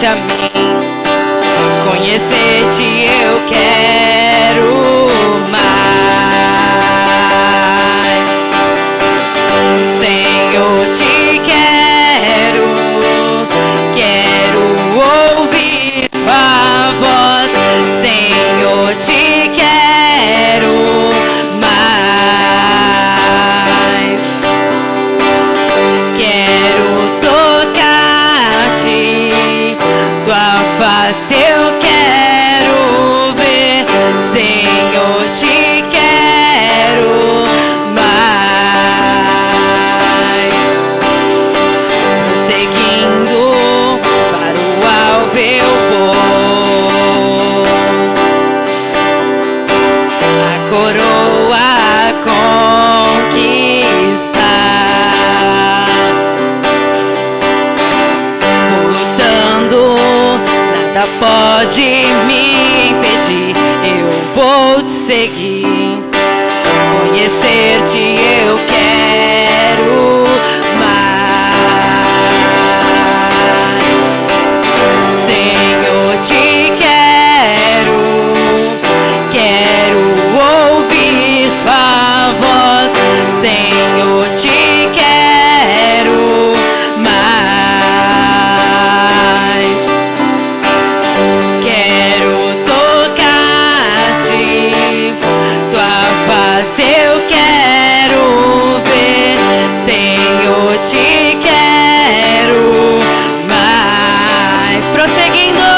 a mim. Conhecer-te eu quero mais. Senhor, te quero ouvir tua voz. Senhor, te quero mais. Quero tocar-te, tua face eu quero ver. Senhor, te quero mais. Seguindo para o alvo eu vou, a coroa conquistar. Vou lutando, nada pode me impedir. Eu vou te seguir. Conhecer-te eu quero mais. Senhor, te quero ouvir tua voz. Senhor, te quero mais. Quero tocar-te, tua face eu quero ver. Senhor, te quero mais. Prosseguindo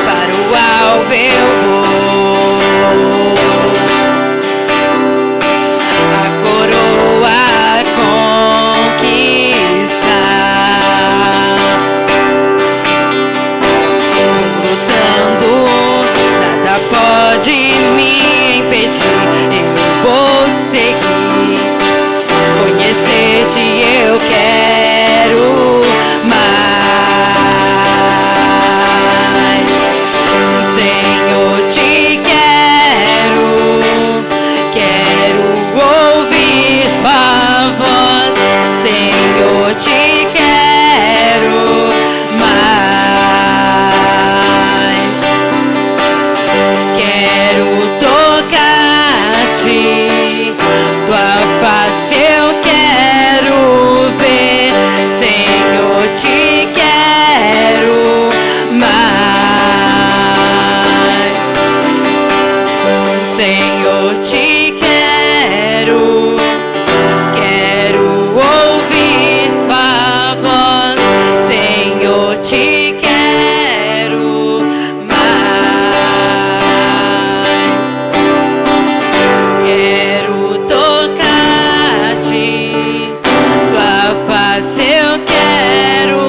para o alvo eu vou, a coroa conquistar. Lutando, nada pode me impedir. Eu vou te seguir. Conhecer-te eu quero mais. Senhor, te quero ouvir tua voz. Senhor, te quero mais. Quero tocar-te, tua face eu quero ver. Senhor, te quero mais. Senhor, te quero ouvir tua voz. Senhor, te quero mais. Quero tocar-te, tua face eu quero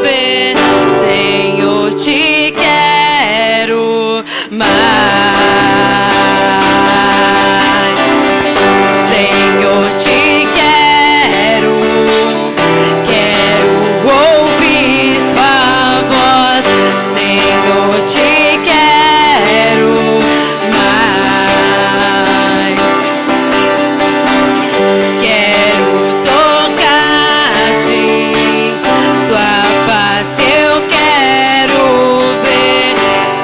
ver. Senhor, te quero mais. Senhor, te quero ouvir tua voz. Senhor, te quero mais. Quero tocar-te, tua face eu quero ver.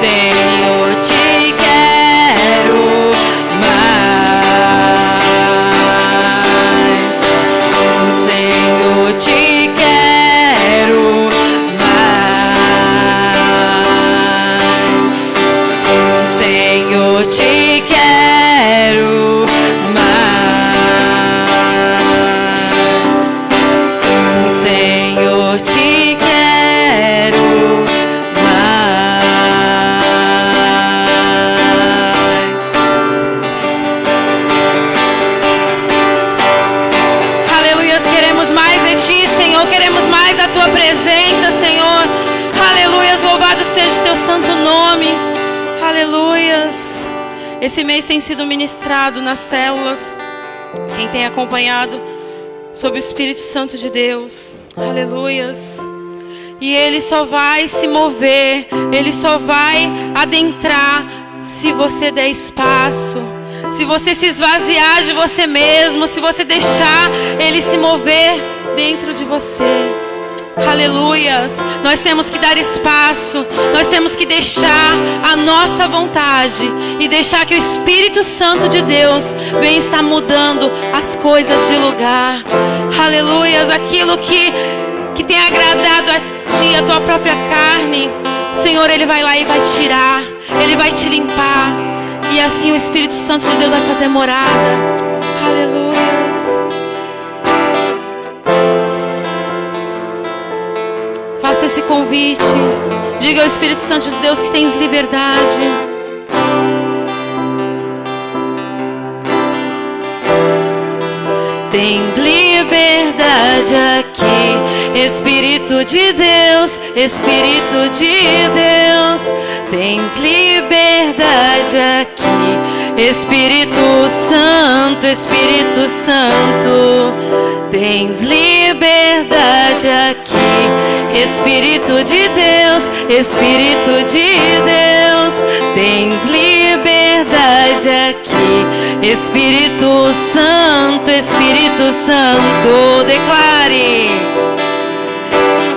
Senhor, te quero mais. Senhor, te quero mais. Senhor, te quero mais. Senhor, te quero mais. Aleluias, queremos mais de ti, Senhor. Queremos mais da tua presença, Senhor. Aleluias, louvado seja o teu santo nome. Aleluias. Esse mês tem sido ministrado nas células. Quem tem acompanhado sob o Espírito Santo de Deus. Aleluias. E Ele só vai se mover, Ele só vai adentrar se você der espaço, se você se esvaziar de você mesmo, se você deixar Ele se mover dentro de você. Aleluias. Nós temos que dar espaço. Nós temos que deixar a nossa vontade e deixar que o Espírito Santo de Deus venha estar mudando as coisas de lugar. Aleluias. Aquilo que tem agradado a ti, a tua própria carne, o Senhor, Ele vai lá e vai tirar. Ele vai te limpar. E assim o Espírito Santo de Deus vai fazer morada. Aleluias. Faça esse convite. Diga ao Espírito Santo de Deus que tens liberdade. Tens liberdade aqui, Espírito de Deus, Espírito de Deus. Tens liberdade aqui, Espírito Santo, Espírito Santo. Tens liberdade aqui, Espírito de Deus, Espírito de Deus. Tens liberdade aqui, Espírito Santo, Espírito Santo. Declare: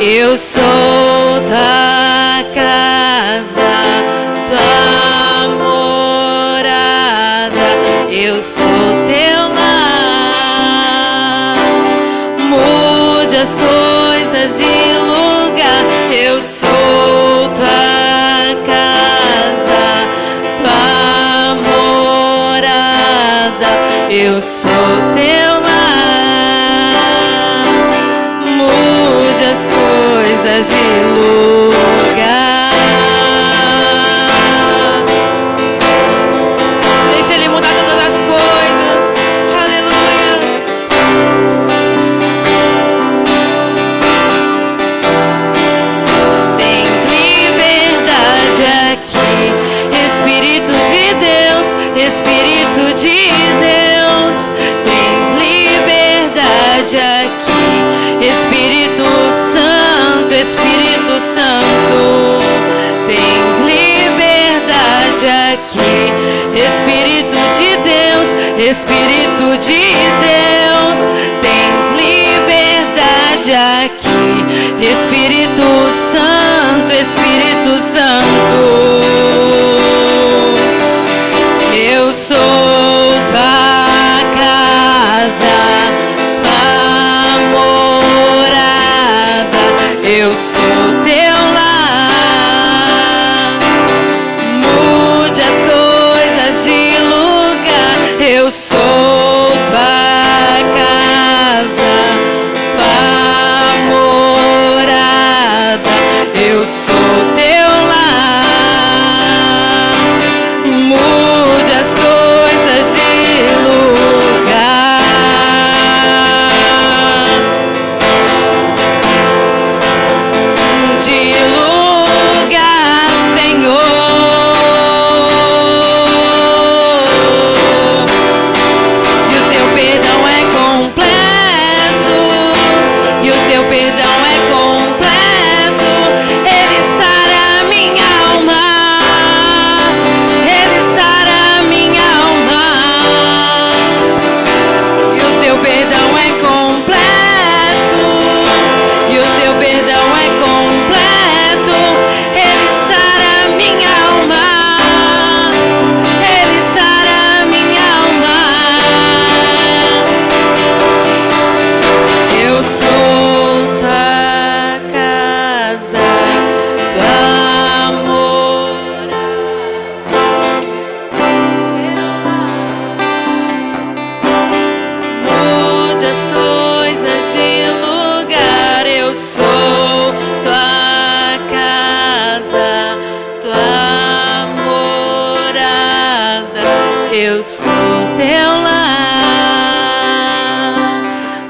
eu sou tua casa, tua morada, eu sou teu lar. Mude as coisas de lugar, eu sou tua casa, tua morada, eu sou teu lar. Mude as coisas de lugar. Deixa Ele mudar todas as coisas. Aleluia. Tens liberdade aqui, Espírito de Deus, Espírito de Deus. Tens liberdade aqui, Espírito Santo, Espírito Santo. Tens liberdade aqui, Espírito de Deus, Espírito de Deus. Tens liberdade aqui, Espírito Santo, Espírito Santo. Eu sou tua casa, tua morada, eu sou teu lar. Mude as coisas de lugar, eu sou tua casa, tua morada, eu sou teu lar. Mude as coisas de lugar. De lugar, Senhor. E o teu perdão é completo. E o teu perdão é completo. Ele sara minha alma. Ele sara minha alma. E o teu perdão é completo. E o teu perdão é completo. Ele sara minha alma. Ele sara minha alma. Eu sou tua casa, tua morada. Mude as coisas de lugar, eu sou tua casa, tua morada, eu sou teu lar.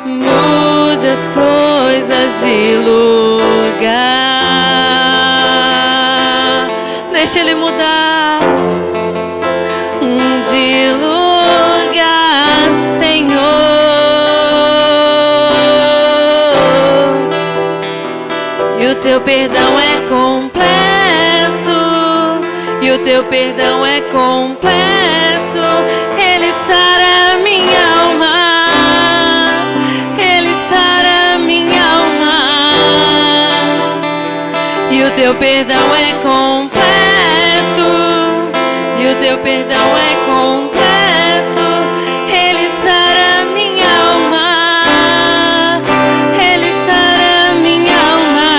Mude as coisas de lugar. Deixa Ele mudar. De lugar, Senhor. E o teu perdão é completo. E o teu perdão é completo. Ele sara minha alma. Ele sara e o teu perdão é completo, e o teu perdão é completo. Ele sara minha alma, Ele sara minha alma.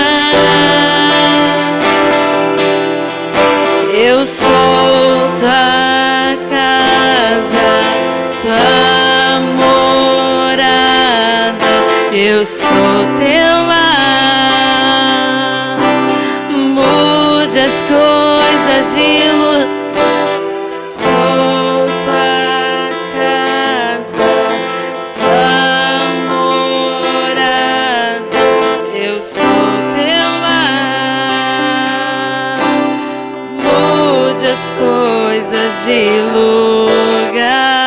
Eu sou tua casa, tua morada, eu sou teu lar. Mude as coisas de luz. Sou tua casa, tua morada, eu sou teu lar. Mude as coisas de lugar.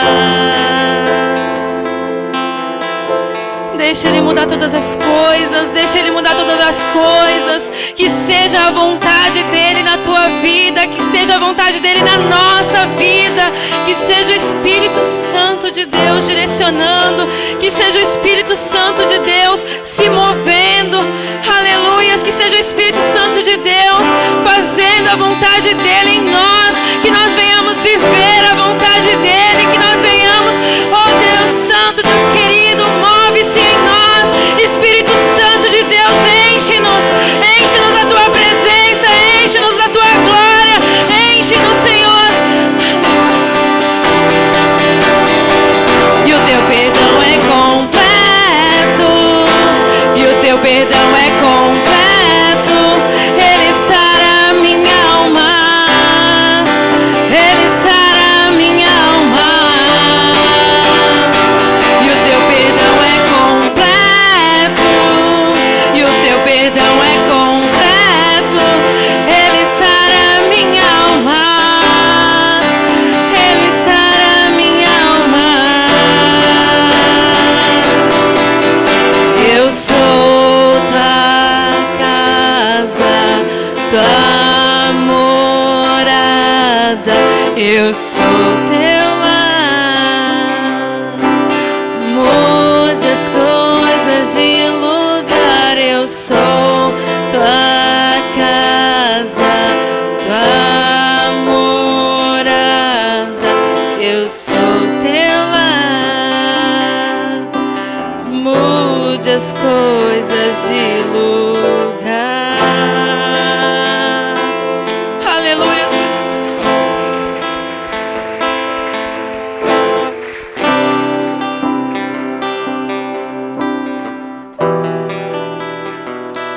Deixa Ele mudar todas as coisas, deixa Ele mudar todas as coisas. Que seja a vontade dEle na tua vida, que seja a vontade dEle na nossa vida, que seja o Espírito Santo de Deus direcionando, que seja o Espírito Santo de Deus se movendo, aleluias, que seja o Espírito Santo de Deus fazendo a vontade dEle em nós, que nós venhamos viver a vontade dEle, que nós venhamos, oh Deus Santo, Deus querido, move-se em nós, Espírito Santo de Deus, enche-nos da tua presença, enche-nos da tua glória, enche-nos, Senhor. E o teu perdão é completo, e o teu perdão é completo. Ele sara minha alma, Ele sara minha alma. E o teu perdão é completo, e o teu perdão é completo. Ele sara minha alma, Ele sara minha alma. Eu sou tua casa, tua morada, eu sou teu lar. Mude as coisas de lugar, eu sou tua casa, tua morada, eu sou teu lar. Mude as coisas de lugar. Aleluia.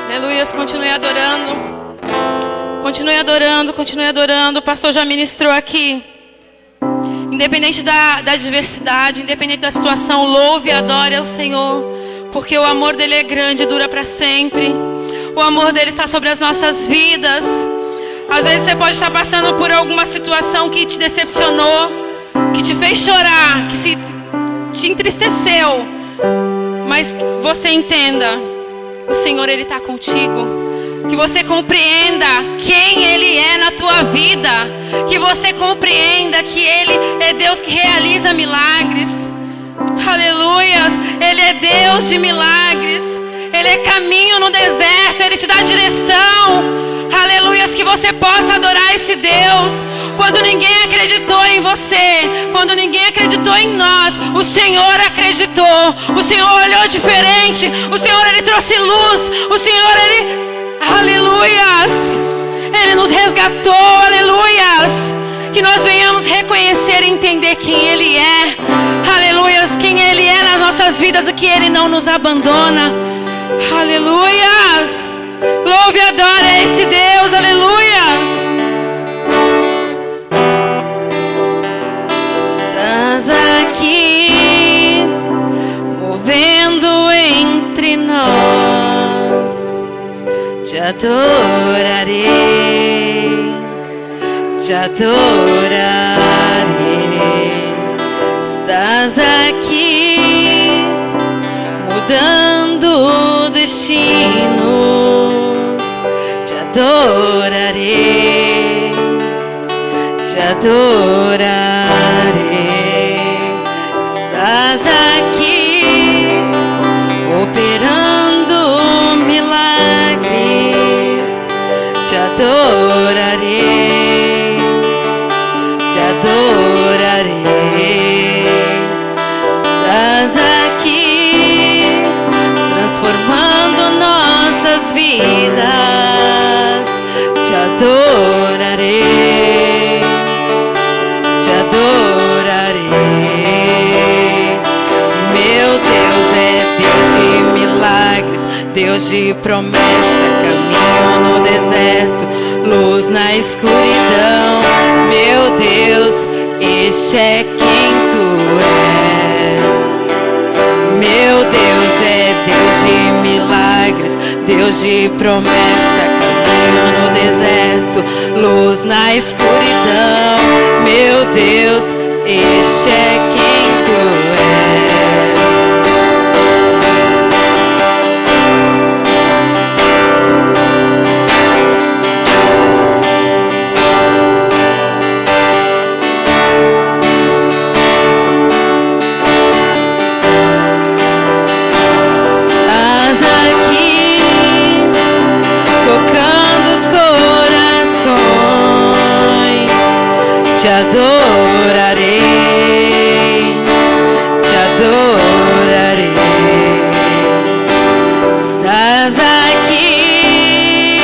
Aleluia, continue adorando. Continue adorando, continue adorando. O pastor já ministrou aqui. Independente da adversidade, independente da situação, louve e adore ao Senhor. Porque o amor dele é grande e dura para sempre. O amor dele está sobre as nossas vidas. Às vezes você pode estar passando por alguma situação que te decepcionou, que te fez chorar, que te entristeceu. Mas você entenda, o Senhor, Ele está contigo. Que você compreenda quem Ele é na tua vida. Que você compreenda que Ele é Deus que realiza milagres. Aleluias. Ele é Deus de milagres. Ele é caminho no deserto. Ele te dá direção. Aleluias. Que você possa adorar esse Deus. Quando ninguém acreditou em você, quando ninguém acreditou em nós, o Senhor acreditou. O Senhor olhou diferente. O Senhor, Ele trouxe luz. O Senhor, Ele... Aleluias. Ele nos resgatou. Aleluias. Que nós venhamos reconhecer e entender quem Ele é. Aleluias. Quem Ele é nas nossas vidas e que Ele não nos abandona. Aleluias. Louve e adore a esse Deus. Aleluias. Estás aqui, movendo entre nós. Te adorarei, te adorarei. Estás aqui, mudando destinos. Te adorarei, te adorarei. Estás aqui, operando milagres. adorarei, te adorarei. Estás aqui, transformando nossas vidas. Te adorarei, te adorarei. Meu Deus é Deus de milagres, Deus de promessa, caminho no deserto, luz na escuridão. Meu Deus, este é quem tu és. Meu Deus é Deus de milagres, Deus de promessa, caminho no deserto, luz na escuridão. Meu Deus, este é quem tu és. Te adorarei, te adorarei. Estás aqui,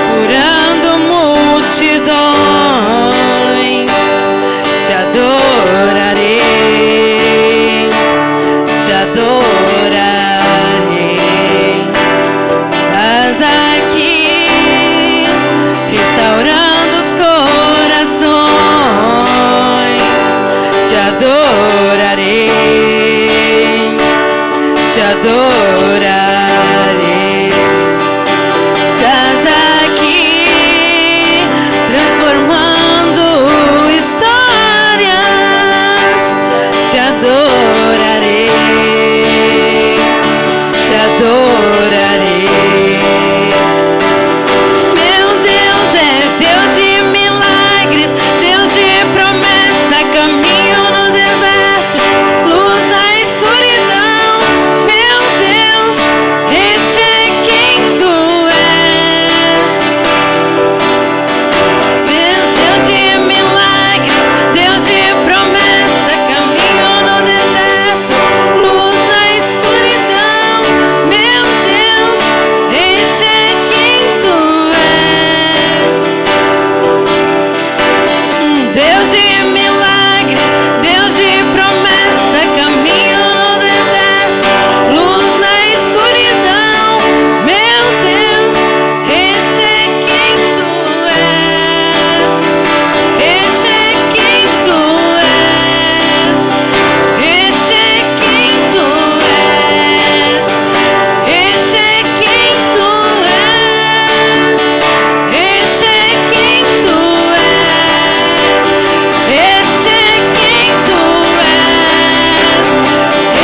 curando multidões. Te adorarei, te adorarei. Estás aqui, restaurando os corações. Te adorarei, te adorarei. Estás aqui, transformando histórias. Te adorarei, te adorarei. Meu Deus é Deus de milagres, Deus de promessa, caminho no deserto, luz na escuridão. Meu Deus, este é quem tu és. Meu Deus de milagres, Deus de promessa, caminho no deserto, luz na escuridão. Meu Deus, este é quem tu és. Deus de milagres, Deus de promessa, caminho no deserto, luz na escuridão. Meu Deus, este é quem tu és. Este é quem tu és. Este é quem tu és. Este é quem tu és. Este é quem tu és. Este é quem tu és.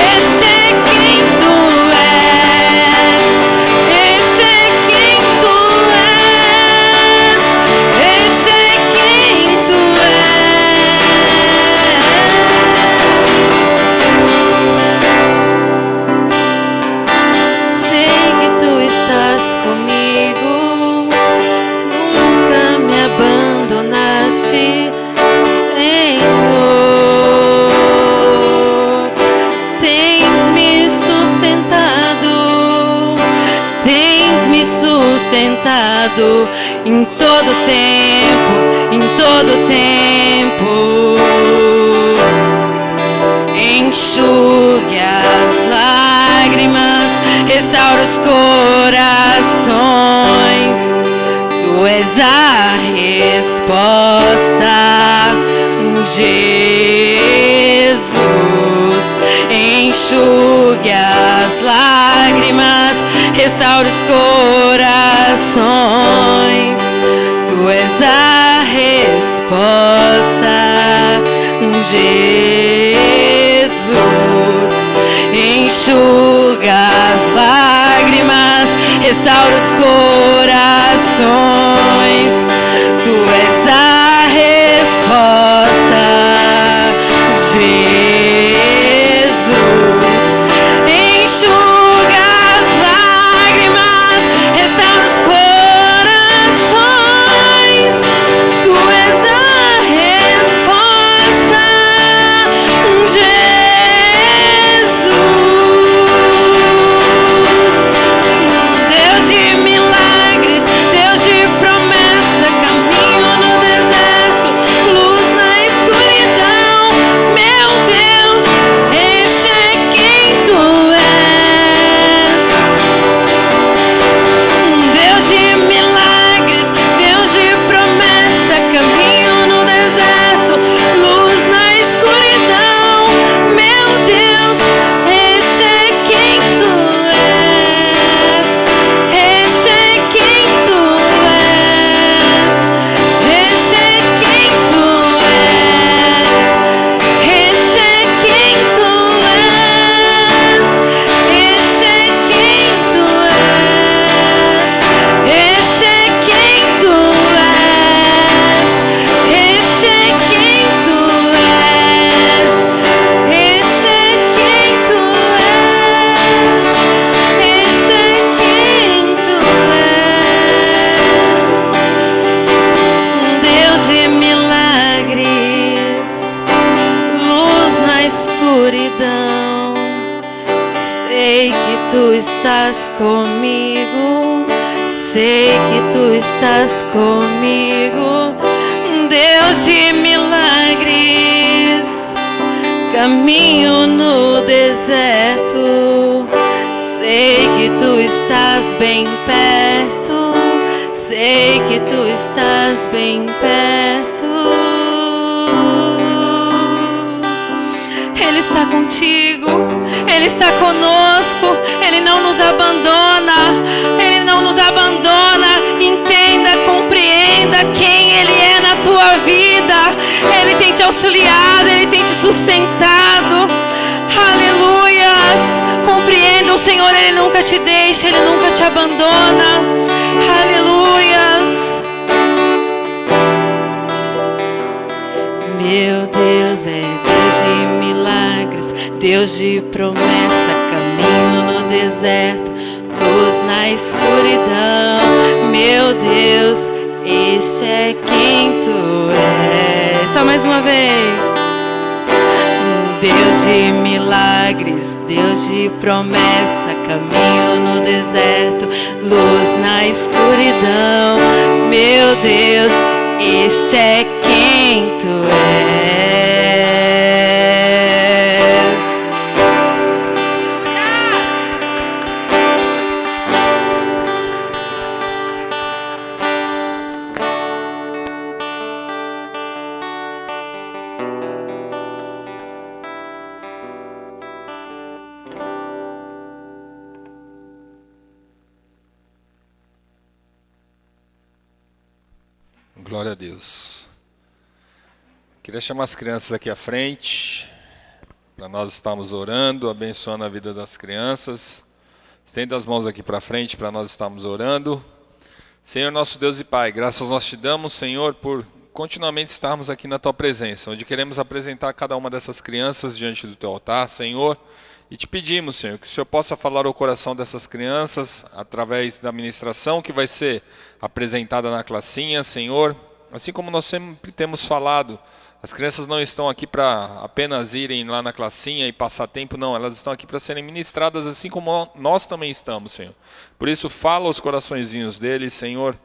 Este é quem tu és. Este é quem tu és. Este é quem tu és. Sei que tu estás comigo, nunca me abandonaste, Senhor. Tens me sustentado em todo tempo, em todo tempo. Enxugue as lágrimas, restaura os corações. Tu és a resposta, Jesus. Enxugue as lágrimas, restaura os corações. Tu és a resposta, Jesus. Enxuga as lágrimas, restaura os corações. Tu és a resposta, Jesus. Enxuga as lágrimas, restaura os corações. estás comigo, sei que tu estás comigo, Deus de milagres, caminho no deserto, sei que tu estás bem perto, sei que tu estás bem perto. Ele está contigo, Ele está conosco, Ele não nos abandona, Ele não nos abandona. Entenda, compreenda quem Ele é na tua vida. Ele tem te auxiliado, Ele tem te sustentado. Aleluias! Compreenda, o Senhor, Ele nunca te deixa, Ele nunca te abandona. Aleluias! Meu Deus é Deus de milagres, Deus de promessa, caminho no deserto, luz na escuridão. Meu Deus, este é quem tu és. Só mais uma vez. Deus de milagres, Deus de promessa, caminho no deserto, luz na escuridão. Meu Deus, este é quem tu és. Glória a Deus. Queria chamar as crianças aqui à frente, para nós estarmos orando, abençoando a vida das crianças. Estenda as mãos aqui para frente para nós estarmos orando. Senhor nosso Deus e Pai, graças nós te damos, Senhor, por continuamente estarmos aqui na Tua presença, onde queremos apresentar cada uma dessas crianças diante do Teu altar, Senhor. E te pedimos, Senhor, que o Senhor possa falar ao coração dessas crianças, através da ministração que vai ser apresentada na classinha, Senhor. Assim como nós sempre temos falado, as crianças não estão aqui para apenas irem lá na classinha e passar tempo, não. Elas estão aqui para serem ministradas, assim como nós também estamos, Senhor. Por isso, fala aos coraçõezinhos deles, Senhor,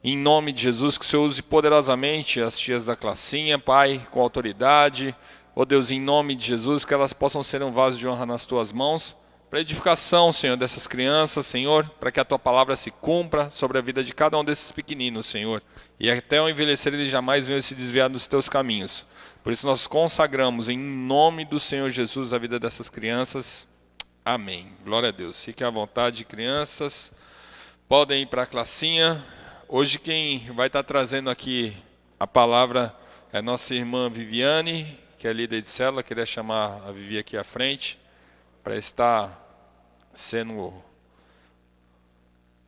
em nome de Jesus, que o Senhor use poderosamente as tias da classinha, Pai, com autoridade. Ó Deus, em nome de Jesus, que elas possam ser um vaso de honra nas Tuas mãos, para edificação, Senhor, dessas crianças, Senhor, para que a Tua palavra se cumpra sobre a vida de cada um desses pequeninos, Senhor. E até ao envelhecer eles jamais venham se desviar dos Teus caminhos. Por isso nós consagramos em nome do Senhor Jesus a vida dessas crianças. Amém. Glória a Deus. Fiquem à vontade, crianças. Podem ir para a classinha. Hoje quem vai estar trazendo aqui a palavra é a nossa irmã Viviane, que é líder de célula. Queria chamar a Vivi aqui à frente para estar sendo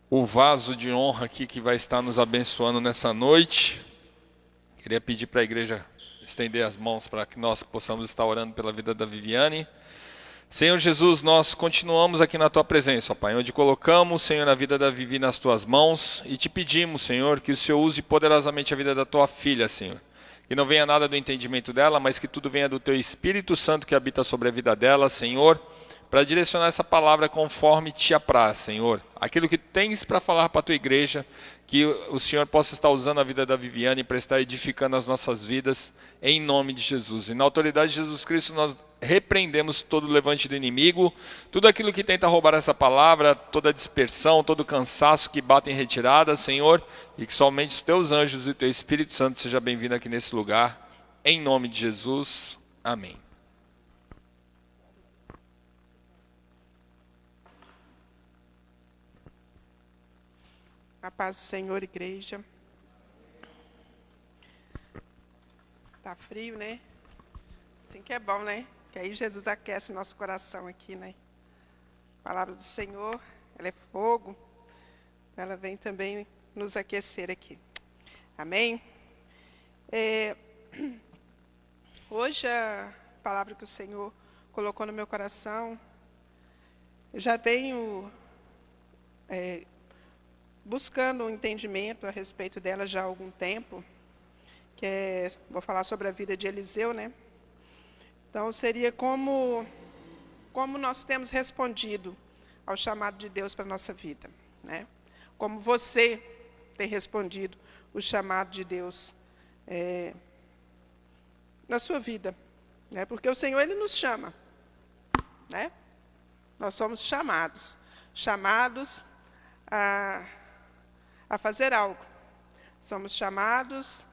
o vaso de honra aqui que vai estar nos abençoando nessa noite. Queria pedir para a igreja estender as mãos para que nós possamos estar orando pela vida da Viviane. Senhor Jesus, nós continuamos aqui na Tua presença, ó Pai, onde colocamos, Senhor, a vida da Vivi nas Tuas mãos e te pedimos, Senhor, que o Senhor use poderosamente a vida da Tua filha, Senhor. Que não venha nada do entendimento dela, mas que tudo venha do Teu Espírito Santo que habita sobre a vida dela, Senhor, para direcionar essa palavra conforme Te apraz, Senhor. Aquilo que tens para falar para a Tua igreja, que o Senhor possa estar usando a vida da Viviane para estar edificando as nossas vidas, em nome de Jesus. E na autoridade de Jesus Cristo nós repreendemos todo o levante do inimigo, tudo aquilo que tenta roubar essa palavra, toda a dispersão, todo o cansaço que bate em retirada, Senhor, e que somente os Teus anjos e o Teu Espírito Santo seja bem-vindo aqui nesse lugar, em nome de Jesus. Amém. A paz do Senhor, igreja. Tá frio, né? Assim que é bom, né? Que aí Jesus aquece nosso coração aqui, né? A palavra do Senhor, ela é fogo. Ela vem também nos aquecer aqui. Amém? Hoje a palavra que o Senhor colocou no meu coração, eu já tenho buscando um entendimento a respeito dela já há algum tempo, vou falar sobre a vida de Eliseu, né? Então, seria como nós temos respondido ao chamado de Deus para a nossa vida, né? Como você tem respondido o chamado de Deus na sua vida, né? Porque o Senhor, Ele nos chama, né? Nós somos chamados a fazer algo. Somos chamados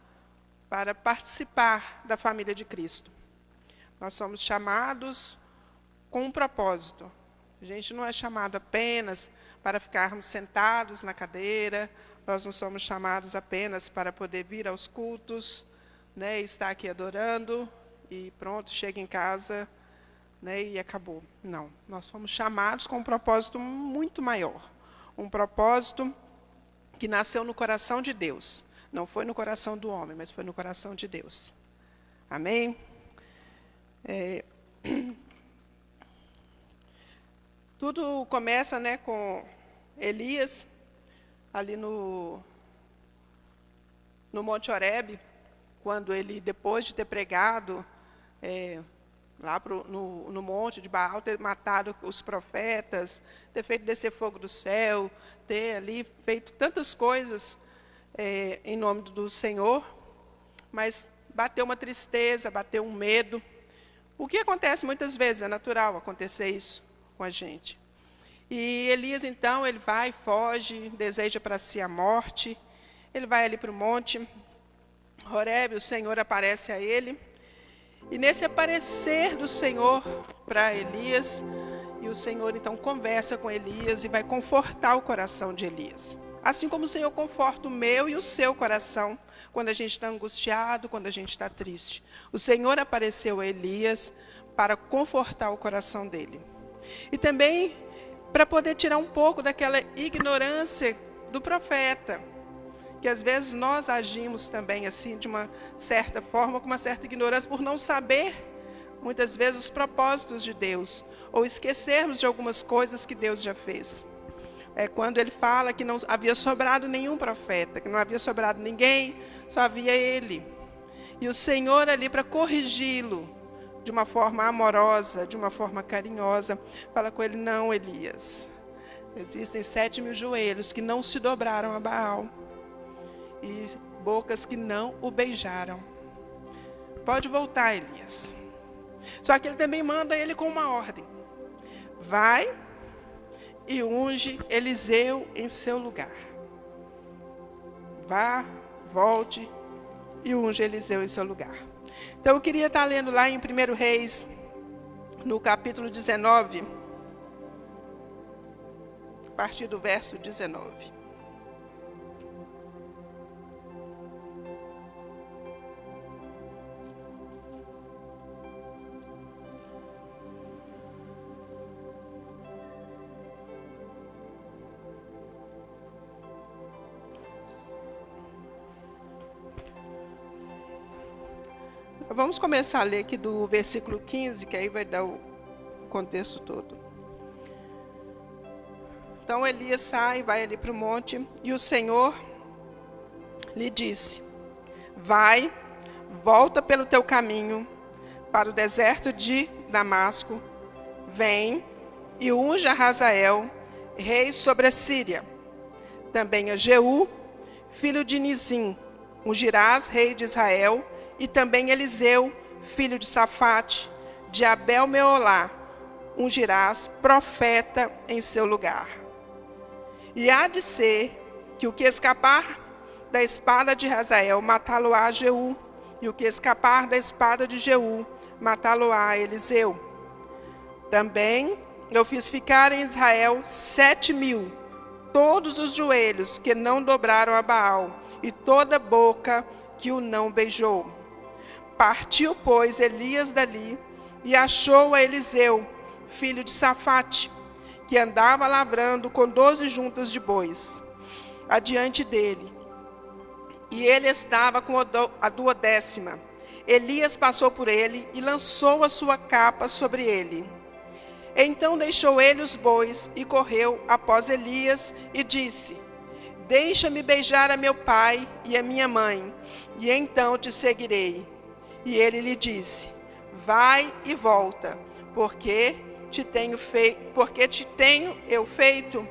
para participar da família de Cristo. Nós somos chamados com um propósito. A gente não é chamado apenas para ficarmos sentados na cadeira, nós não somos chamados apenas para poder vir aos cultos, né, estar aqui adorando e pronto, chega em casa, né, e acabou. Não, nós fomos chamados com um propósito muito maior. Um propósito que nasceu no coração de Deus. Não foi no coração do homem, mas foi no coração de Deus. Amém? Tudo começa, né, com Elias, ali no Monte Horebe, quando ele, depois de ter pregado lá no monte de Baal, ter matado os profetas, ter feito descer fogo do céu, ter ali feito tantas coisas em nome do Senhor, mas bateu uma tristeza, bateu um medo. O que acontece muitas vezes, é natural acontecer isso com a gente. E Elias, então, ele vai, foge, deseja para si a morte, ele vai ali para o monte Horebe, o Senhor aparece a ele, e nesse aparecer do Senhor para Elias, e o Senhor então conversa com Elias e vai confortar o coração de Elias. Assim como o Senhor conforta o meu e o seu coração, quando a gente está angustiado, quando a gente está triste. O Senhor apareceu a Elias para confortar o coração dele. E também para poder tirar um pouco daquela ignorância do profeta, que às vezes nós agimos também assim, de uma certa forma, com uma certa ignorância, por não saber, muitas vezes, os propósitos de Deus, ou esquecermos de algumas coisas que Deus já fez. Quando ele fala que não havia sobrado nenhum profeta, que não havia sobrado ninguém, só havia ele. E o Senhor ali, para corrigi-lo, de uma forma amorosa, de uma forma carinhosa, fala com ele: não, Elias, existem 7.000 joelhos que não se dobraram a Baal, e bocas que não o beijaram. Pode voltar, Elias. Só que ele também manda ele com uma ordem: vai e unge Eliseu em seu lugar. Vá, volte e unge Eliseu em seu lugar. Então eu queria estar lendo lá em 1 Reis, no capítulo 19, a partir do verso 19. Vamos começar a ler aqui do versículo 15, que aí vai dar o contexto todo. Então Elias sai, vai ali para o monte, e o Senhor lhe disse: vai, volta pelo teu caminho para o deserto de Damasco, vem e unge a Hazael, rei sobre a Síria. Também a Jeú, filho de Nizim, ungirás rei de Israel, e também Eliseu, filho de Safate, de Abel-Meolá, ungirás profeta em seu lugar. E há de ser que o que escapar da espada de Hazael, matá-lo-á Jeú, e o que escapar da espada de Jeú, matá-lo-á Eliseu. Também eu fiz ficar em Israel 7.000, todos os joelhos que não dobraram a Baal, e toda boca que o não beijou. Partiu, pois, Elias dali, e achou a Eliseu, filho de Safate, que andava lavrando com 12 juntas de bois, adiante dele. E ele estava com a 12ª. Elias passou por ele e lançou a sua capa sobre ele. Então deixou ele os bois e correu após Elias e disse: deixa-me beijar a meu pai e a minha mãe, e então te seguirei. E ele lhe disse: vai e volta, porque te tenho eu feito?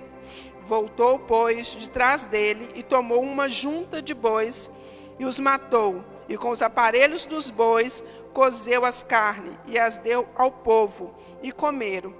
Voltou, pois, de trás dele e tomou uma junta de bois e os matou. E com os aparelhos dos bois cozeu as carnes e as deu ao povo e comeram.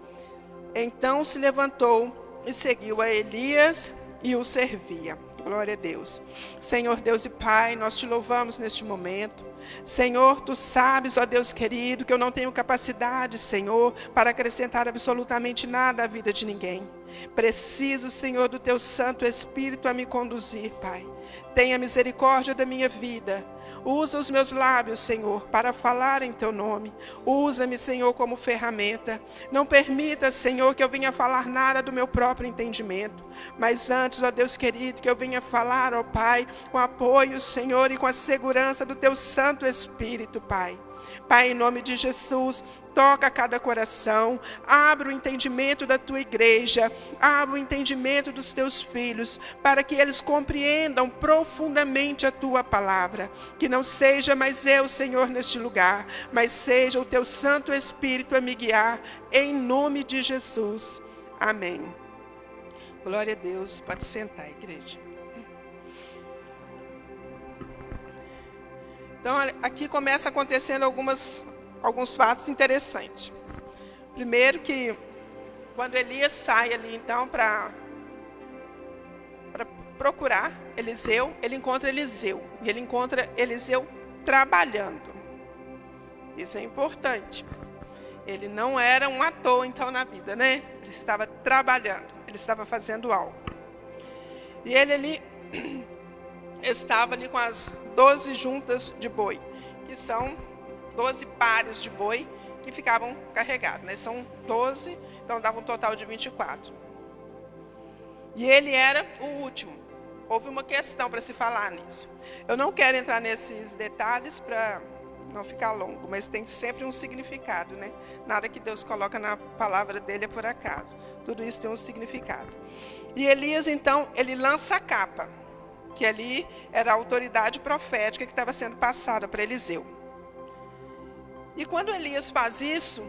Então se levantou e seguiu a Elias e o servia. Glória a Deus. Senhor Deus e Pai, nós te louvamos neste momento. Senhor, tu sabes, ó Deus querido, que eu não tenho capacidade, Senhor, para acrescentar absolutamente nada à vida de ninguém. Preciso, Senhor, do teu Santo Espírito a me conduzir, Pai. Tenha misericórdia da minha vida. Usa os meus lábios, Senhor, para falar em teu nome. Usa-me, Senhor, como ferramenta. Não permita, Senhor, que eu venha falar nada do meu próprio entendimento. Mas antes, ó Deus querido, que eu venha falar, ó Pai, com apoio, Senhor, e com a segurança do teu Santo Espírito, Pai. Pai, em nome de Jesus, toca cada coração, abre o entendimento da tua igreja, abre o entendimento dos teus filhos, para que eles compreendam profundamente a tua palavra. Que não seja mais eu, Senhor, neste lugar, mas seja o teu Santo Espírito a me guiar, em nome de Jesus. Amém. Glória a Deus. Pode sentar, igreja. Então, aqui começa acontecendo alguns fatos interessantes. Primeiro que, quando Elias sai ali, então, para procurar Eliseu, ele encontra Eliseu. E ele encontra Eliseu trabalhando. Isso é importante. Ele não era um ator, então, na vida, né? Ele estava trabalhando, ele estava fazendo algo. E ele ali estava ali com as 12 juntas de boi, que são 12 pares de boi que ficavam carregados, né? São 12, então dava um total de 24. E ele era o último. Houve uma questão para se falar nisso. Eu não quero entrar nesses detalhes para não ficar longo, mas tem sempre um significado, né? Nada que Deus coloca na palavra dele é por acaso. Tudo isso tem um significado. E Elias, então, ele lança a capa, que ali era a autoridade profética que estava sendo passada para Eliseu. E quando Elias faz isso,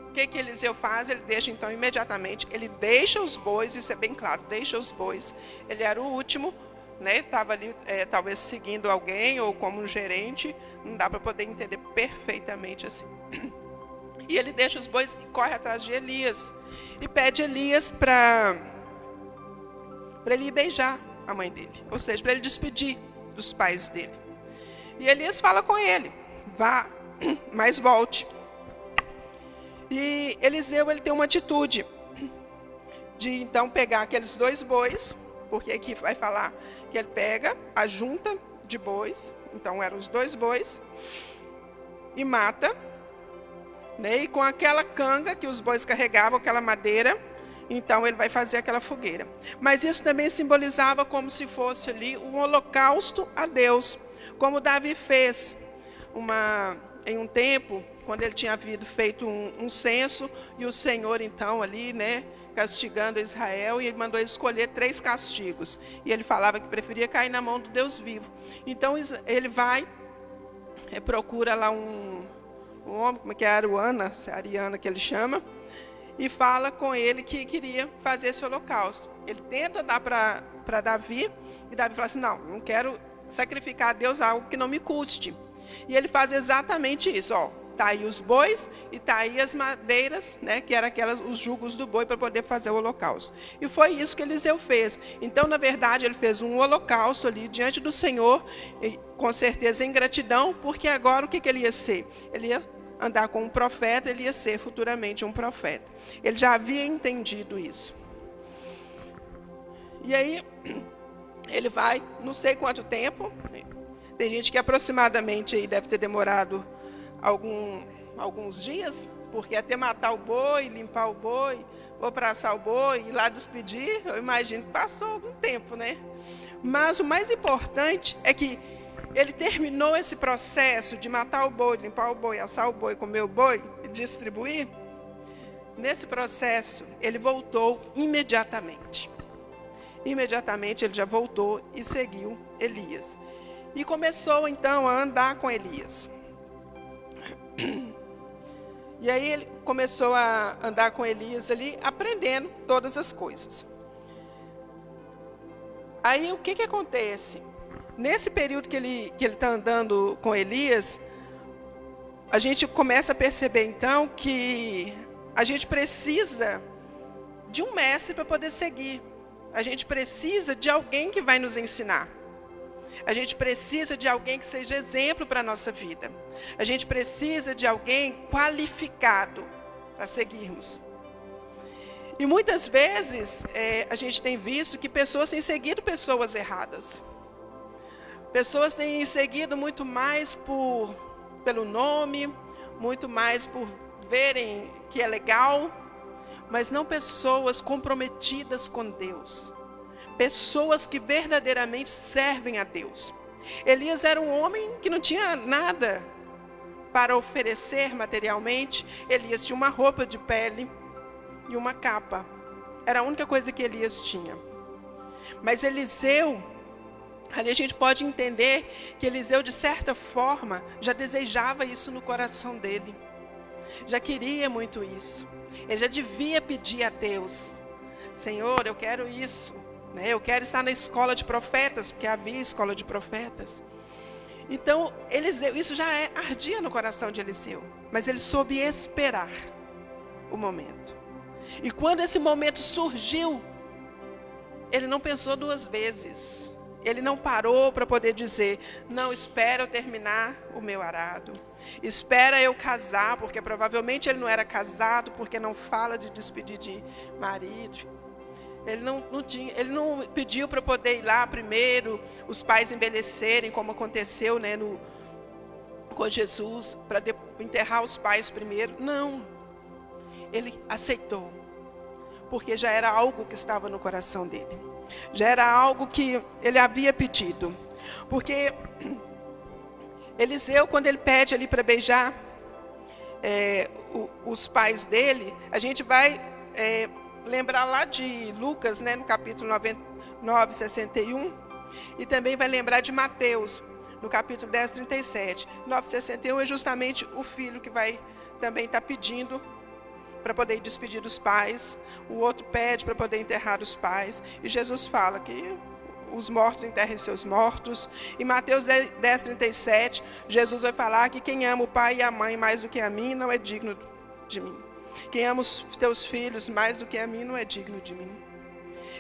o que Eliseu faz? Ele deixa, então, imediatamente, ele deixa os bois, isso é bem claro, deixa os bois. Ele era o último, né? Estava ali, talvez, seguindo alguém ou como um gerente, não dá para poder entender perfeitamente assim. E ele deixa os bois e corre atrás de Elias, e pede Elias para ele ir beijar a mãe dele, ou seja, para ele despedir dos pais dele. E Elias fala com ele: vá, mas volte. E Eliseu, ele tem uma atitude de então pegar aqueles 2 bois, porque aqui vai falar que ele pega a junta de bois, então eram os 2 bois, e mata, né? E com aquela canga que os bois carregavam, aquela madeira, então ele vai fazer aquela fogueira. Mas isso também simbolizava como se fosse ali um holocausto a Deus, como Davi fez em um tempo, quando ele tinha feito um censo, e o Senhor então ali, né, castigando Israel, e ele mandou escolher 3 castigos. E ele falava que preferia cair na mão do Deus vivo. Então ele vai, procura lá um homem, como é que é, Ariana que ele chama, e fala com ele que queria fazer esse holocausto. Ele tenta dar para Davi, e Davi fala assim: não quero sacrificar a Deus algo que não me custe. E ele faz exatamente isso, ó. Está aí os bois e está aí as madeiras, né, que eram os jugos do boi para poder fazer o holocausto. E foi isso que Eliseu fez. Então, na verdade, ele fez um holocausto ali diante do Senhor, e, com certeza em gratidão, porque agora o que ele ia ser? Ele ia andar com um profeta, ele ia ser futuramente um profeta. Ele já havia entendido isso. E aí, ele vai, não sei quanto tempo, tem gente que aproximadamente aí deve ter demorado alguns dias, porque até matar o boi, limpar o boi, ou para assar o boi, ir lá despedir, eu imagino que passou algum tempo, né? Mas o mais importante é que ele terminou esse processo de matar o boi, limpar o boi, assar o boi, comer o boi e distribuir. Nesse processo, ele voltou imediatamente. Imediatamente ele já voltou e seguiu Elias. E começou então a andar com Elias. E aí ele começou a andar com Elias ali, aprendendo todas as coisas. Aí o que acontece? Nesse período que ele está andando com Elias, a gente começa a perceber então que a gente precisa de um mestre para poder seguir. A gente precisa de alguém que vai nos ensinar. A gente precisa de alguém que seja exemplo para a nossa vida. A gente precisa de alguém qualificado para seguirmos. E muitas vezes a gente tem visto que pessoas têm seguido pessoas erradas. Pessoas têm seguido muito mais pelo nome, muito mais por verem que é legal, mas não pessoas comprometidas com Deus. Pessoas que verdadeiramente servem a Deus. Elias era um homem que não tinha nada para oferecer materialmente. Elias tinha uma roupa de pele e uma capa. Era a única coisa que Elias tinha. Mas Eliseu, ali a gente pode entender que Eliseu, de certa forma, já desejava isso no coração dele. Já queria muito isso. Ele já devia pedir a Deus: Senhor, eu quero isso. Eu quero estar na escola de profetas, porque havia escola de profetas. Então, Eliseu, isso já ardia no coração de Eliseu. Mas ele soube esperar o momento. E quando esse momento surgiu, ele não pensou duas vezes. Ele não parou para poder dizer: não, espera eu terminar o meu arado. Espera eu casar, porque provavelmente ele não era casado, porque não fala de despedir de marido. Ele não pediu para poder ir lá primeiro, os pais envelhecerem, como aconteceu, né, com Jesus, para enterrar os pais primeiro. Não. Ele aceitou, porque já era algo que estava no coração dele. Já era algo que ele havia pedido. Porque Eliseu, quando ele pede ali para beijar os pais dele, a gente vai lembrar lá de Lucas, né, no capítulo 9, 61, e também vai lembrar de Mateus, no capítulo 10, 37. 9, 61 é justamente o filho que vai também estar pedindo para poder despedir dos pais. O outro pede para poder enterrar os pais. E Jesus fala que os mortos enterrem seus mortos. Em Mateus 10, 37, Jesus vai falar que quem ama o pai e a mãe mais do que a mim não é digno de mim. Quem ama os teus filhos mais do que a mim não é digno de mim.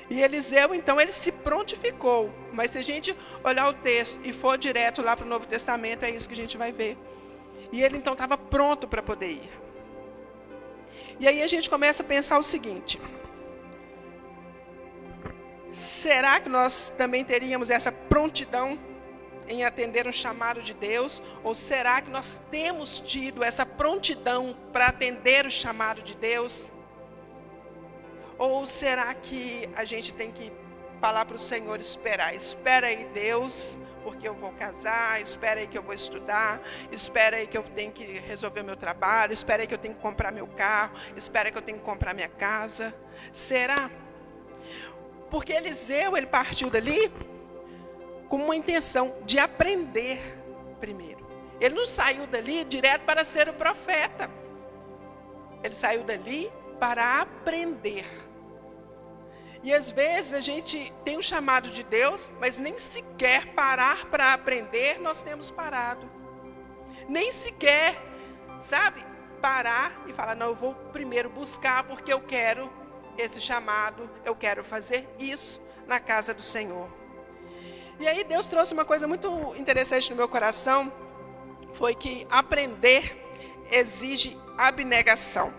E Eliseu, então, ele se prontificou. Mas se a gente olhar o texto e for direto lá para o Novo Testamento, é isso que a gente vai ver. E ele, então, estava pronto para poder ir. E aí a gente começa a pensar o seguinte: será que nós também teríamos essa prontidão em atender um chamado de Deus? Ou será que nós temos tido essa prontidão para atender o chamado de Deus? Ou será que a gente tem que falar para o Senhor: espera aí, Deus, porque eu vou casar, espera aí que eu vou estudar, espera aí que eu tenho que resolver meu trabalho, espera aí que eu tenho que comprar meu carro, espera aí que eu tenho que comprar minha casa? Será? Porque Eliseu, ele partiu dali com uma intenção de aprender primeiro. Ele não saiu dali direto para ser o profeta. Ele saiu dali para aprender. E às vezes a gente tem um chamado de Deus, mas nem sequer parar para aprender nós temos parado. Nem sequer, parar e falar: não, eu vou primeiro buscar porque eu quero esse chamado, eu quero fazer isso na casa do Senhor. E aí Deus trouxe uma coisa muito interessante no meu coração, foi que aprender exige abnegação.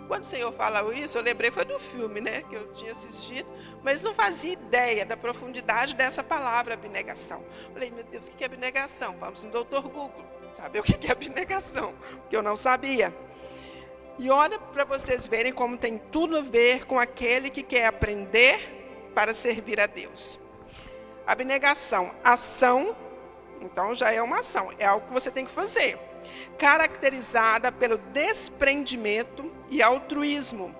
Quando o Senhor fala isso, eu lembrei, foi do filme, né, que eu tinha assistido, mas não fazia ideia da profundidade dessa palavra, abnegação. Falei: meu Deus, o que é abnegação? Vamos no Dr. Google, saber o que é abnegação, porque eu não sabia. E olha para vocês verem como tem tudo a ver com aquele que quer aprender para servir a Deus. Abnegação, ação, então já é uma ação, é algo que você tem que fazer. Caracterizada pelo desprendimento e altruísmo,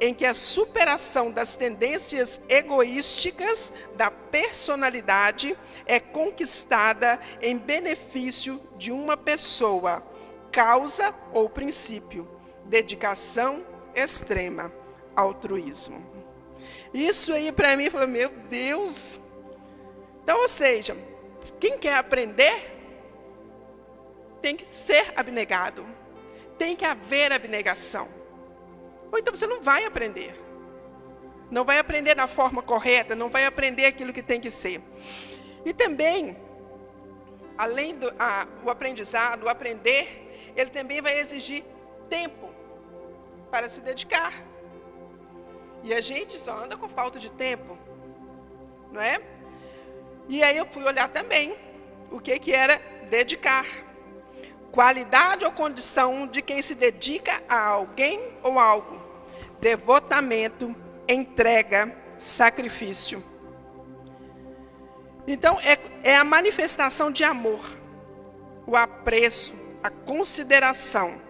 em que a superação das tendências egoísticas da personalidade é conquistada em benefício de uma pessoa, causa ou princípio, dedicação extrema, altruísmo. Isso aí para mim, falou, meu Deus. Então, ou seja, quem quer aprender tem que ser abnegado. Tem que haver abnegação. Ou então você não vai aprender. Não vai aprender da forma correta, não vai aprender aquilo que tem que ser. E também, além do o aprendizado, o aprender, ele também vai exigir tempo para se dedicar. E a gente só anda com falta de tempo, não é? E aí eu fui olhar também o que era dedicar. Qualidade ou condição de quem se dedica a alguém ou algo. Devotamento, entrega, sacrifício. Então, é a manifestação de amor, o apreço, a consideração.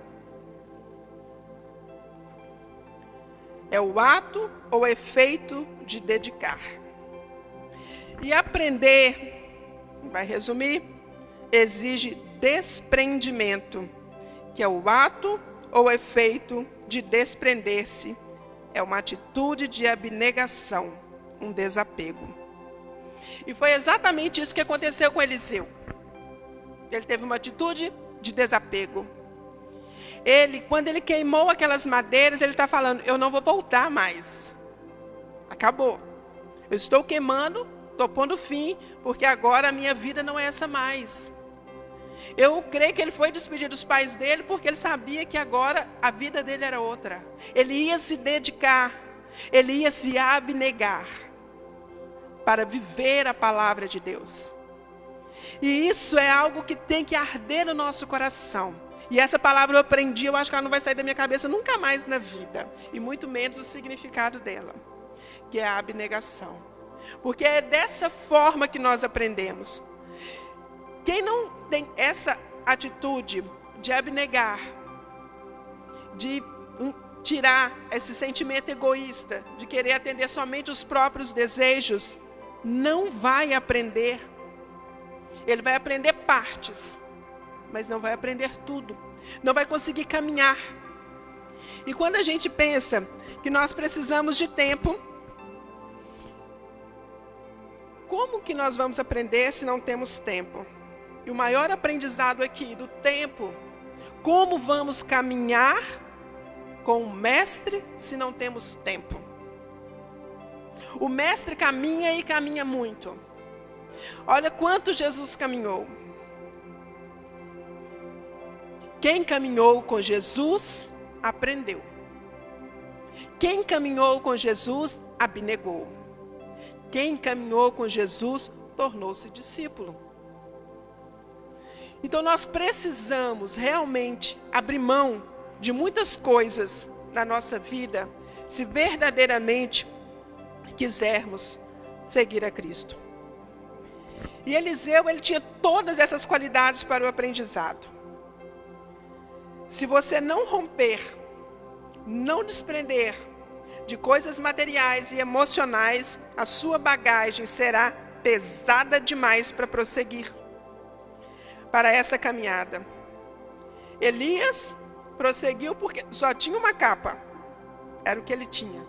É o ato ou efeito de dedicar. E aprender, vai resumir, exige desprendimento, que é o ato ou efeito de desprender-se. É uma atitude de abnegação, um desapego. E foi exatamente isso que aconteceu com Eliseu. Ele teve uma atitude de desapego. Quando ele queimou aquelas madeiras, ele está falando, eu não vou voltar mais. Acabou. Eu estou queimando, estou pondo fim, porque agora a minha vida não é essa mais. Eu creio que ele foi despedir dos pais dele, porque ele sabia que agora a vida dele era outra. Ele ia se dedicar, ele ia se abnegar para viver a palavra de Deus. E isso é algo que tem que arder no nosso coração. E essa palavra eu aprendi, eu acho que ela não vai sair da minha cabeça nunca mais na vida. E muito menos o significado dela, que é a abnegação. Porque é dessa forma que nós aprendemos. Quem não tem essa atitude de abnegar, de tirar esse sentimento egoísta, de querer atender somente os próprios desejos, não vai aprender. Ele vai aprender partes, mas não vai aprender tudo. Não vai conseguir caminhar. E quando a gente pensa que nós precisamos de tempo, como que nós vamos aprender se não temos tempo? E o maior aprendizado aqui do tempo, como vamos caminhar com o mestre se não temos tempo? O mestre caminha e caminha muito. Olha quanto Jesus caminhou. Quem caminhou com Jesus, aprendeu. Quem caminhou com Jesus, abnegou. Quem caminhou com Jesus, tornou-se discípulo. Então nós precisamos realmente abrir mão de muitas coisas na nossa vida, se verdadeiramente quisermos seguir a Cristo. E Eliseu, ele tinha todas essas qualidades para o aprendizado. Se você não romper, não desprender de coisas materiais e emocionais, a sua bagagem será pesada demais para prosseguir para essa caminhada. Elias prosseguiu porque só tinha uma capa. Era o que ele tinha.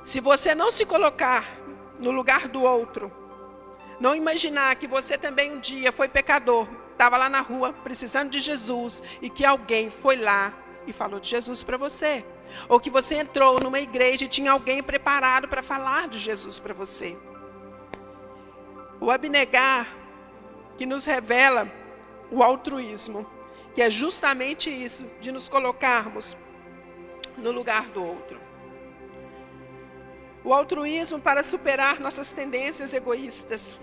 Se você não se colocar no lugar do outro, não imaginar que você também um dia foi pecador, estava lá na rua precisando de Jesus e que alguém foi lá e falou de Jesus para você. Ou que você entrou numa igreja e tinha alguém preparado para falar de Jesus para você. O abnegar que nos revela o altruísmo, que é justamente isso, de nos colocarmos no lugar do outro. O altruísmo para superar nossas tendências egoístas.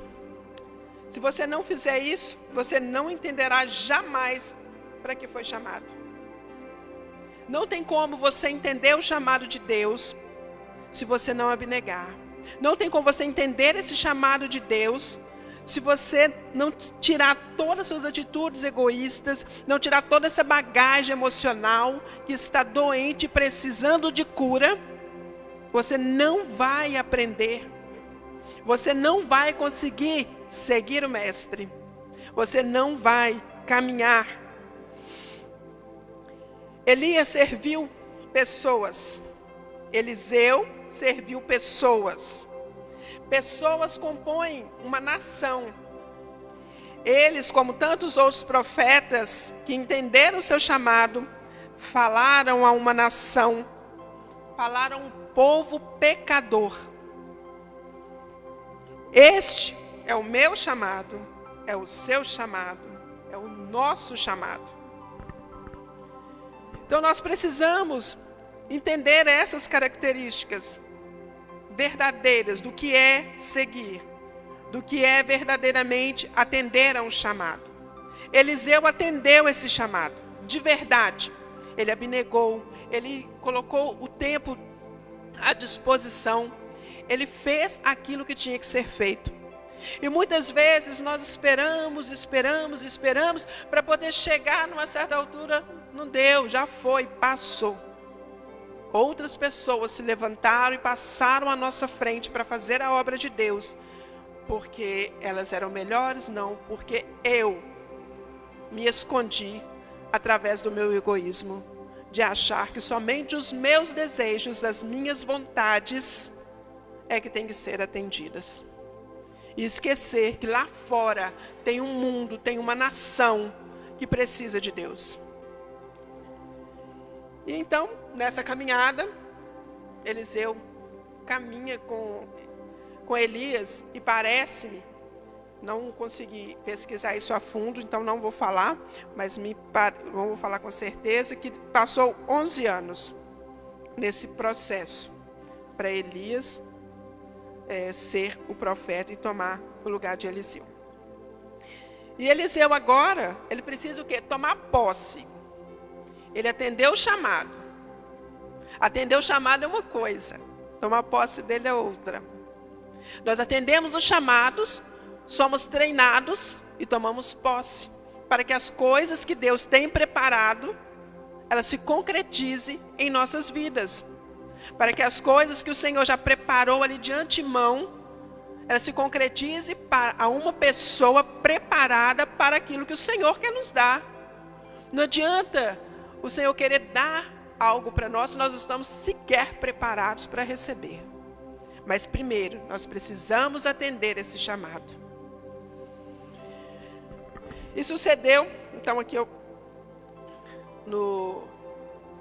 Se você não fizer isso, você não entenderá jamais para que foi chamado. Não tem como você entender o chamado de Deus se você não abnegar. Não tem como você entender esse chamado de Deus se você não tirar todas as suas atitudes egoístas, não tirar toda essa bagagem emocional que está doente, precisando de cura. Você não vai aprender. Você não vai conseguir seguir o mestre. Você não vai caminhar. Elias serviu pessoas. Eliseu serviu pessoas. Pessoas compõem uma nação. Eles, como tantos outros profetas que entenderam o seu chamado, falaram a uma nação, falaram a um povo pecador. Este é o meu chamado, é o seu chamado, é o nosso chamado. Então nós precisamos entender essas características verdadeiras do que é seguir, do que é verdadeiramente atender a um chamado. Eliseu atendeu esse chamado, de verdade. Ele abnegou, ele colocou o tempo à disposição, ele fez aquilo que tinha que ser feito. E muitas vezes nós esperamos para poder chegar numa certa altura. Não deu, já foi, passou. Outras pessoas se levantaram e passaram à nossa frente para fazer a obra de Deus. Porque elas eram melhores? Não, porque eu me escondi através do meu egoísmo, de achar que somente os meus desejos, as minhas vontades é que têm que ser atendidas. E esquecer que lá fora tem um mundo, tem uma nação que precisa de Deus. E então, nessa caminhada, Eliseu caminha com Elias e parece-me, não consegui pesquisar isso a fundo, então não vou falar, mas vou falar com certeza que passou 11 anos nesse processo para Elias ser o profeta e tomar o lugar de Eliseu. E Eliseu agora, ele precisa o quê? Tomar posse. Ele atendeu o chamado. Atender o chamado é uma coisa, tomar posse dele é outra. Nós atendemos os chamados, somos treinados e tomamos posse, para que as coisas que Deus tem preparado, elas se concretizem em nossas vidas. Para que as coisas que o Senhor já preparou ali de antemão, elas se concretizem para uma pessoa preparada para aquilo que o Senhor quer nos dar. Não adianta o Senhor querer dar algo para nós se nós não estamos sequer preparados para receber. Mas primeiro, nós precisamos atender esse chamado. E sucedeu, então aqui no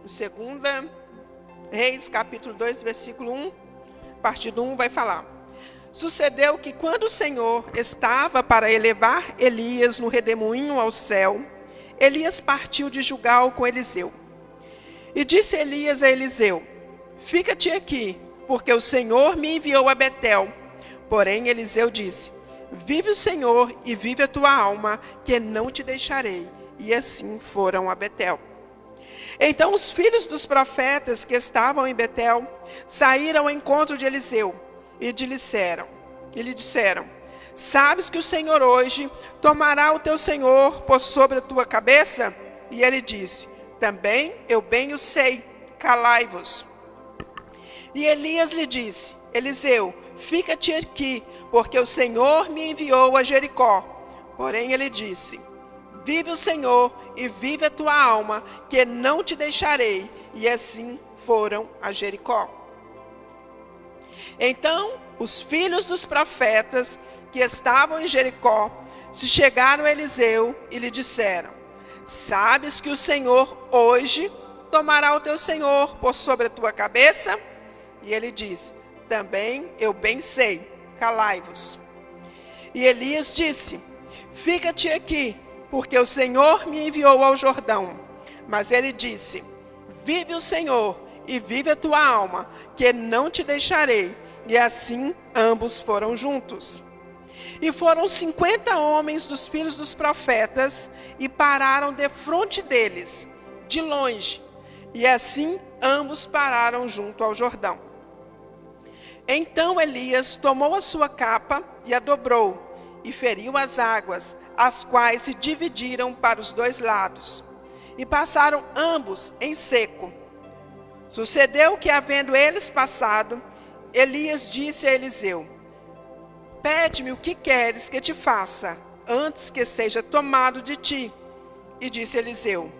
2 Reis, capítulo 2, versículo 1, a partir do 1 vai falar. Sucedeu que quando o Senhor estava para elevar Elias no redemoinho ao céu, Elias partiu de Gilgal com Eliseu. E disse Elias a Eliseu: fica-te aqui, porque o Senhor me enviou a Betel. Porém Eliseu disse: vive o Senhor e vive a tua alma, que não te deixarei. E assim foram a Betel. Então os filhos dos profetas que estavam em Betel saíram ao encontro de Eliseu e lhe disseram: sabes que o Senhor hoje tomará o teu senhor por sobre a tua cabeça? E ele disse: também eu bem o sei, calai-vos. E Elias lhe disse: Eliseu, fica-te aqui, porque o Senhor me enviou a Jericó. Porém ele disse: vive o Senhor e vive a tua alma, que não te deixarei. E assim foram a Jericó. Então os filhos dos profetas que estavam em Jericó se chegaram a Eliseu e lhe disseram: sabes que o Senhor hoje tomará o teu senhor por sobre a tua cabeça? E ele disse: também eu bem sei, calai-vos. E Elias disse: fica-te aqui, porque o Senhor me enviou ao Jordão. Mas ele disse: vive o Senhor e vive a tua alma, que não te deixarei. E assim ambos foram juntos. E foram 50 homens dos filhos dos profetas e pararam defronte deles, de longe. E assim ambos pararam junto ao Jordão. Então Elias tomou a sua capa e a dobrou, e feriu as águas, as quais se dividiram para os dois lados, e passaram ambos em seco. Sucedeu que, havendo eles passado, Elias disse a Eliseu: pede-me o que queres que te faça, antes que seja tomado de ti. E disse Eliseu: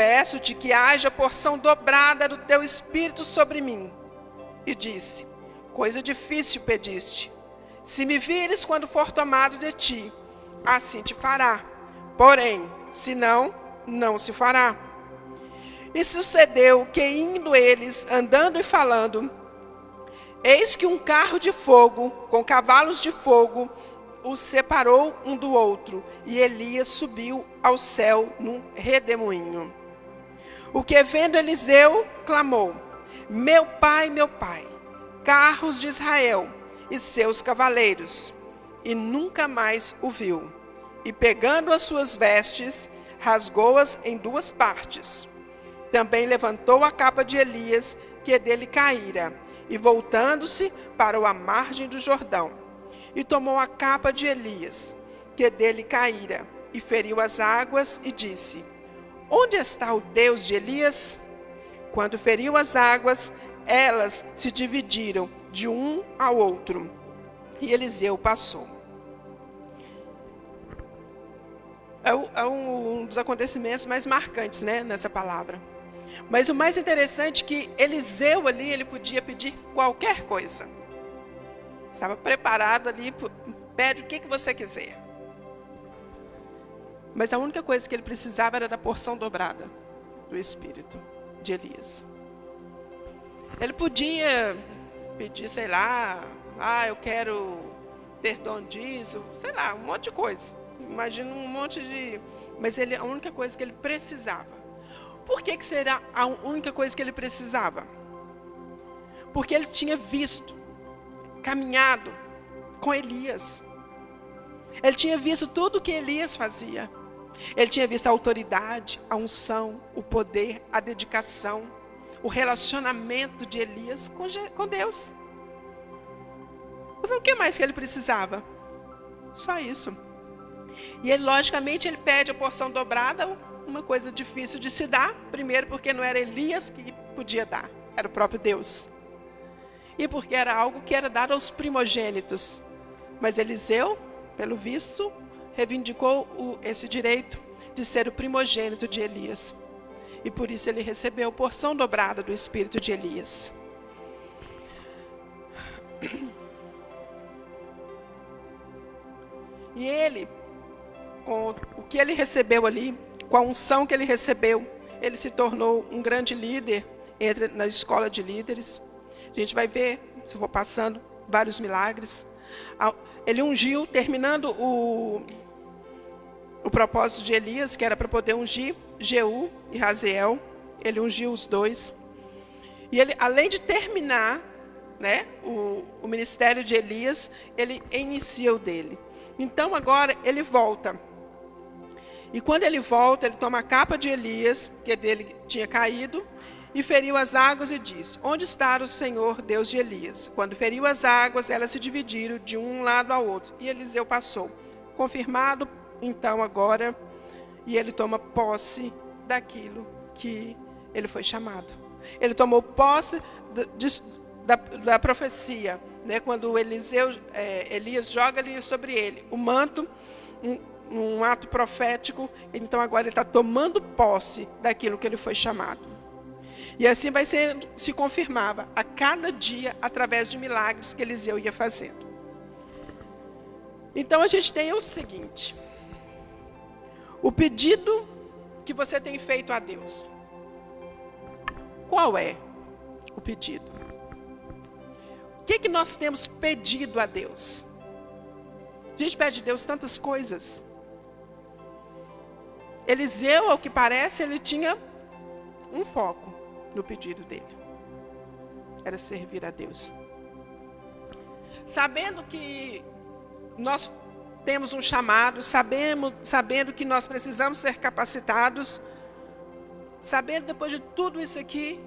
peço-te que haja porção dobrada do teu espírito sobre mim. E disse: coisa difícil pediste. Se me vires quando for tomado de ti, assim te fará. Porém, se não, não se fará. E sucedeu que, indo eles, andando e falando, eis que um carro de fogo, com cavalos de fogo, os separou um do outro, e Elias subiu ao céu num redemoinho. O que, vendo Eliseu, clamou: meu pai, carros de Israel e seus cavaleiros. E nunca mais o viu. E pegando as suas vestes, rasgou-as em duas partes. Também levantou a capa de Elias, que dele caíra, e voltando-se, parou à margem do Jordão. E tomou a capa de Elias, que dele caíra, e feriu as águas, e disse: onde está o Deus de Elias? Quando feriu as águas, elas se dividiram de um ao outro, e Eliseu passou. É um dos acontecimentos mais marcantes, né, nessa palavra. Mas o mais interessante é que Eliseu ali, ele podia pedir qualquer coisa. Estava preparado ali, pede o que você quiser. Mas a única coisa que ele precisava era da porção dobrada do Espírito de Elias. Ele podia pedir, sei lá, eu quero ter dom disso, sei lá, um monte de coisa. Imagina um monte de... Mas a única coisa que ele precisava. Por que será a única coisa que ele precisava? Porque ele tinha visto, caminhado com Elias. Ele tinha visto tudo o que Elias fazia. Ele tinha visto a autoridade, a unção, o poder, a dedicação, o relacionamento de Elias com Deus. Então, o que mais que ele precisava? Só isso. E ele, logicamente, ele pede a porção dobrada, uma coisa difícil de se dar. Primeiro, porque não era Elias que podia dar, era o próprio Deus. E porque era algo que era dado aos primogênitos. Mas Eliseu, pelo visto, reivindicou esse direito de ser o primogênito de Elias. E por isso ele recebeu porção dobrada do espírito de Elias. E ele, com o que ele recebeu ali, com a unção que ele recebeu, ele se tornou um grande líder na escola de líderes. A gente vai ver, se for passando, vários milagres. Ele ungiu, terminando o propósito de Elias, que era para poder ungir Jeú e Raziel. Ele ungiu os dois. E ele, além de terminar, né, o ministério de Elias, ele inicia o dele. Então agora ele volta. E quando ele volta, ele toma a capa de Elias, que dele tinha caído, e feriu as águas e disse: onde está o Senhor, Deus de Elias? Quando feriu as águas, elas se dividiram de um lado ao outro. E Eliseu passou. Confirmado, então, agora, e ele toma posse daquilo que ele foi chamado. Ele tomou posse da profecia, né? Quando Elias joga ali sobre ele o manto, um ato profético, então agora ele está tomando posse daquilo que ele foi chamado. E assim se confirmava a cada dia, através de milagres que Eliseu ia fazendo. Então a gente tem o seguinte: o pedido que você tem feito a Deus. Qual é o pedido? O que nós temos pedido a Deus? A gente pede a Deus tantas coisas. Eliseu, ao que parece, ele tinha um foco no pedido dele. Era servir a Deus. Sabendo que nós temos um chamado, sabendo que nós precisamos ser capacitados, sabendo depois de tudo isso aqui,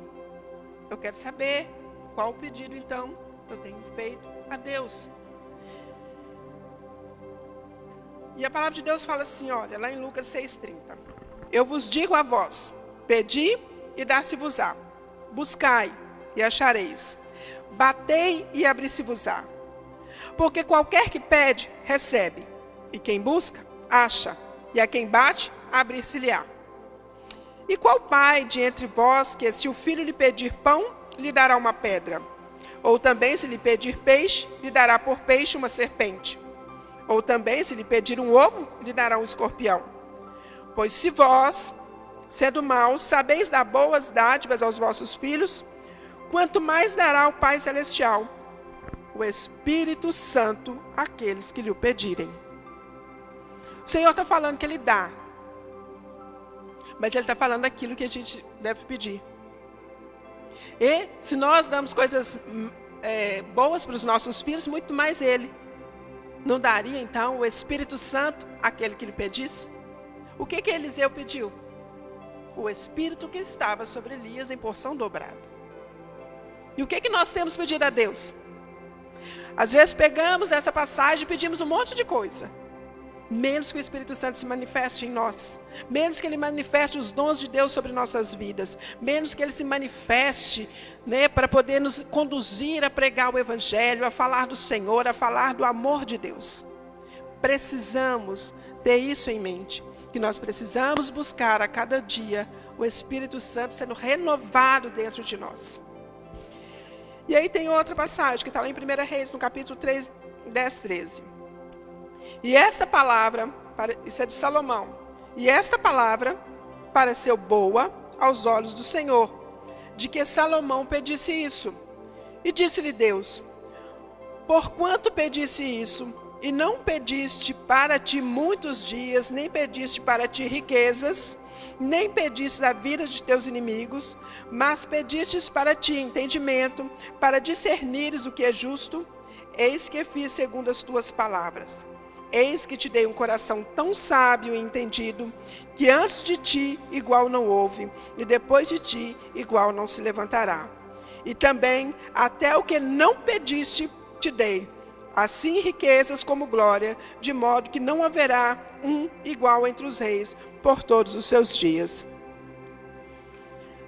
eu quero saber qual o pedido, então, eu tenho feito a Deus. E a palavra de Deus fala assim, olha, lá em Lucas 6,30. Eu vos digo a vós, pedi e dar-se-vos-á. Buscai e achareis. Batei e abri-se-vos-á. Porque qualquer que pede, recebe. E quem busca, acha. E a quem bate, abrir-se-lhe-á. E qual pai de entre vós que, se o filho lhe pedir pão, lhe dará uma pedra? Ou também, se lhe pedir peixe, lhe dará por peixe uma serpente? Ou também, se lhe pedir um ovo, lhe dará um escorpião? Pois se vós, sendo maus, sabeis dar boas dádivas aos vossos filhos, quanto mais dará o Pai Celestial, o Espírito Santo, àqueles que lhe o pedirem. O Senhor está falando que Ele dá, mas Ele está falando aquilo que a gente deve pedir. E se nós damos coisas boas para os nossos filhos, muito mais Ele. Não daria, então, o Espírito Santo àquele que lhe pedisse? O que Eliseu pediu? O Espírito que estava sobre Elias em porção dobrada. E o que nós temos pedido a Deus? Às vezes pegamos essa passagem e pedimos um monte de coisa. Menos que o Espírito Santo se manifeste em nós. Menos que Ele manifeste os dons de Deus sobre nossas vidas. Menos que Ele se manifeste, para poder nos conduzir a pregar o Evangelho, a falar do Senhor, a falar do amor de Deus. Precisamos ter isso em mente. Que nós precisamos buscar a cada dia o Espírito Santo sendo renovado dentro de nós. E aí tem outra passagem que está lá em 1 Reis, no capítulo 3, 10, 13. E esta palavra, isso é de Salomão, e esta palavra pareceu boa aos olhos do Senhor, de que Salomão pedisse isso. E disse-lhe Deus: porquanto pedisse isso, e não pediste para ti muitos dias, nem pediste para ti riquezas, nem pediste a vida de teus inimigos, mas pedistes para ti entendimento, para discernires o que é justo, eis que fiz segundo as tuas palavras. Eis que te dei um coração tão sábio e entendido, que antes de ti igual não houve, e depois de ti igual não se levantará. E também até o que não pediste te dei, assim riquezas como glória, de modo que não haverá um igual entre os reis por todos os seus dias.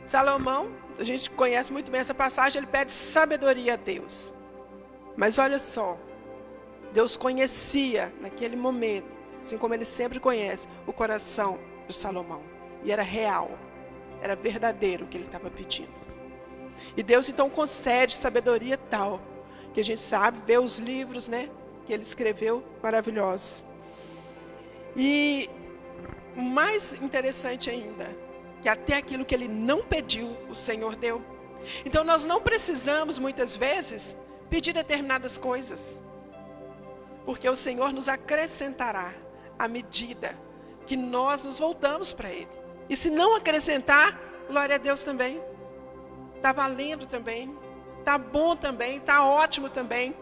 Salomão, a gente conhece muito bem essa passagem, ele pede sabedoria a Deus. Mas olha só, Deus conhecia naquele momento, assim como Ele sempre conhece, o coração de Salomão. E era real, era verdadeiro o que ele estava pedindo. E Deus então concede sabedoria tal, que a gente sabe, vê os livros, que ele escreveu, maravilhosos. E o mais interessante ainda, que até aquilo que ele não pediu, o Senhor deu. Então nós não precisamos, muitas vezes, pedir determinadas coisas, porque o Senhor nos acrescentará à medida que nós nos voltamos para Ele. E se não acrescentar, glória a Deus também. Está valendo também. Está bom também, está ótimo também.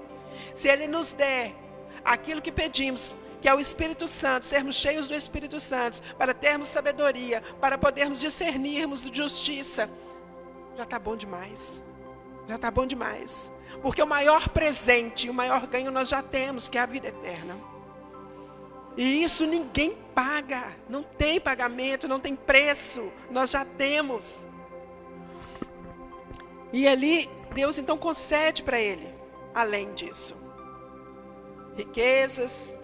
Se Ele nos der aquilo que pedimos, que é o Espírito Santo, sermos cheios do Espírito Santo, para termos sabedoria, para podermos discernirmos justiça, já está bom demais. Já está bom demais. Porque o maior presente, o maior ganho nós já temos, que é a vida eterna. E isso ninguém paga, não tem pagamento, não tem preço, nós já temos. E ali, Deus então concede para ele, além disso, riquezas,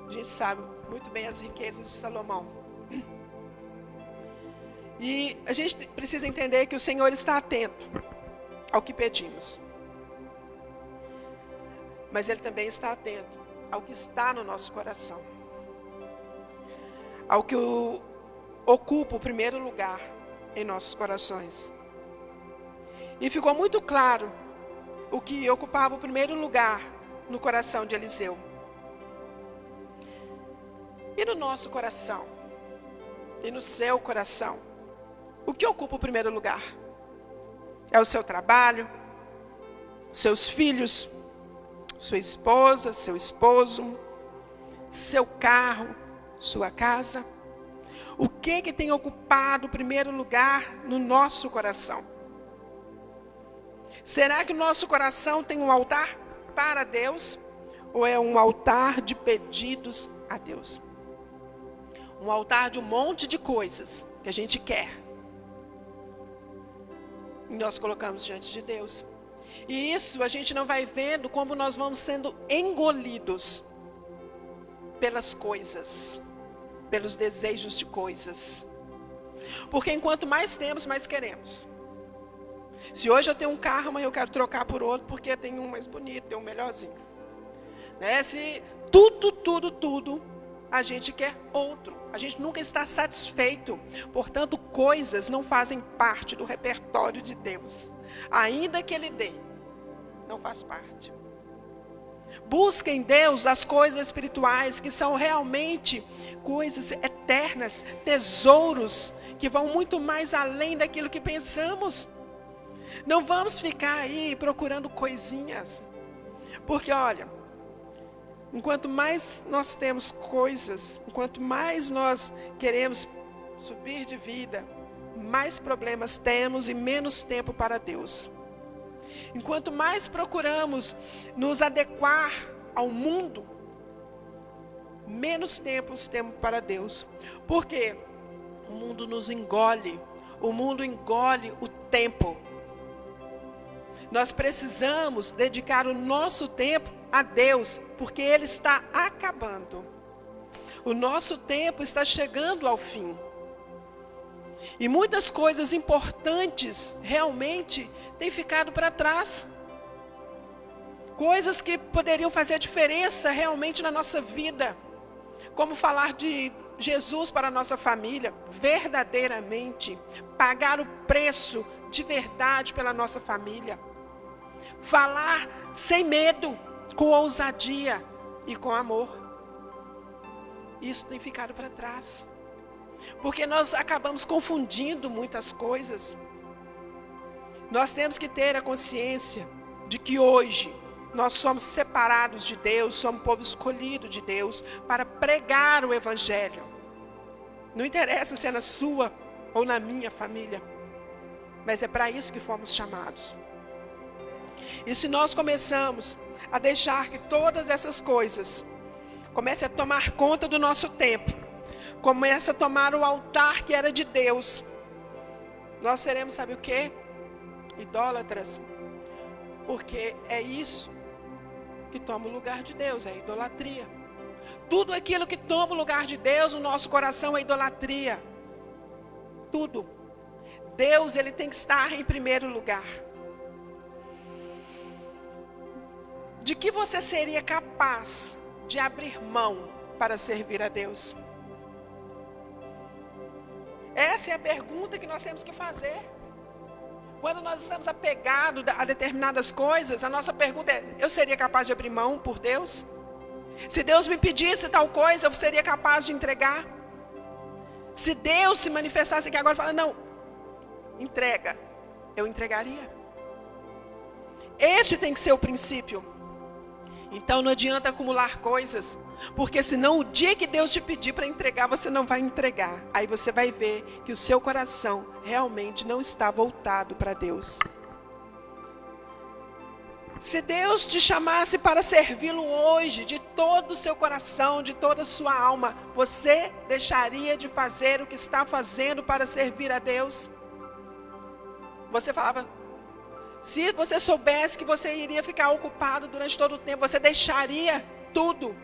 A gente sabe muito bem as riquezas de Salomão. E a gente precisa entender que o Senhor está atento ao que pedimos. Mas Ele também está atento ao que está no nosso coração. Ao que ocupa o primeiro lugar em nossos corações. E ficou muito claro o que ocupava o primeiro lugar no coração de Eliseu. E no nosso coração? E no seu coração? O que ocupa o primeiro lugar? É o seu trabalho? Seus filhos? Sua esposa? Seu esposo? Seu carro? Sua casa? O que tem ocupado o primeiro lugar no nosso coração? Será que o nosso coração tem um altar para Deus? Ou é um altar de pedidos a Deus? Um altar de um monte de coisas que a gente quer. E nós colocamos diante de Deus. E isso a gente não vai vendo como nós vamos sendo engolidos pelas coisas, pelos desejos de coisas. Porque enquanto mais temos, mais queremos. Se hoje eu tenho um carro, amanhã eu quero trocar por outro, porque tem um mais bonito, tem um melhorzinho. Né? Se tudo, a gente quer outro. A gente nunca está satisfeito. Portanto, coisas não fazem parte do repertório de Deus. Ainda que Ele dê, não faz parte. Busca em Deus as coisas espirituais, que são realmente coisas eternas, tesouros, que vão muito mais além daquilo que pensamos. Não vamos ficar aí procurando coisinhas. Porque, olha, enquanto mais nós temos coisas, enquanto mais nós queremos subir de vida, mais problemas temos e menos tempo para Deus. Enquanto mais procuramos nos adequar ao mundo, menos tempo temos para Deus. Porque o mundo nos engole, o mundo engole o tempo. Nós precisamos dedicar o nosso tempo a Deus, porque Ele está acabando. O nosso tempo está chegando ao fim. E muitas coisas importantes realmente têm ficado para trás. Coisas que poderiam fazer a diferença realmente na nossa vida. Como falar de Jesus para a nossa família, verdadeiramente. Pagar o preço de verdade pela nossa família. Falar sem medo, com ousadia e com amor. Isso tem ficado para trás. Porque nós acabamos confundindo muitas coisas. Nós temos que ter a consciência de que hoje nós somos separados de Deus, somos um povo escolhido de Deus para pregar o Evangelho. Não interessa se é na sua ou na minha família, mas é para isso que fomos chamados. E se nós começamos a deixar que todas essas coisas comecem a tomar conta do nosso tempo, comece a tomar o altar que era de Deus, nós seremos, sabe o quê? Idólatras. Porque é isso que toma o lugar de Deus, é a idolatria. Tudo aquilo que toma o lugar de Deus no nosso coração é idolatria. Tudo. Deus, Ele tem que estar em primeiro lugar. De que você seria capaz de abrir mão para servir a Deus? Essa é a pergunta que nós temos que fazer. Quando nós estamos apegados a determinadas coisas, a nossa pergunta é: eu seria capaz de abrir mão por Deus? Se Deus me pedisse tal coisa, eu seria capaz de entregar? Se Deus se manifestasse aqui agora e falasse: não, entrega, eu entregaria. Este tem que ser o princípio. Então não adianta acumular coisas, porque senão o dia que Deus te pedir para entregar, você não vai entregar. Aí você vai ver que o seu coração realmente não está voltado para Deus. Se Deus te chamasse para servi-lo hoje, de todo o seu coração, de toda a sua alma, você deixaria de fazer o que está fazendo para servir a Deus? Você falava: se você soubesse que você iria ficar ocupado durante todo o tempo, você deixaria tudo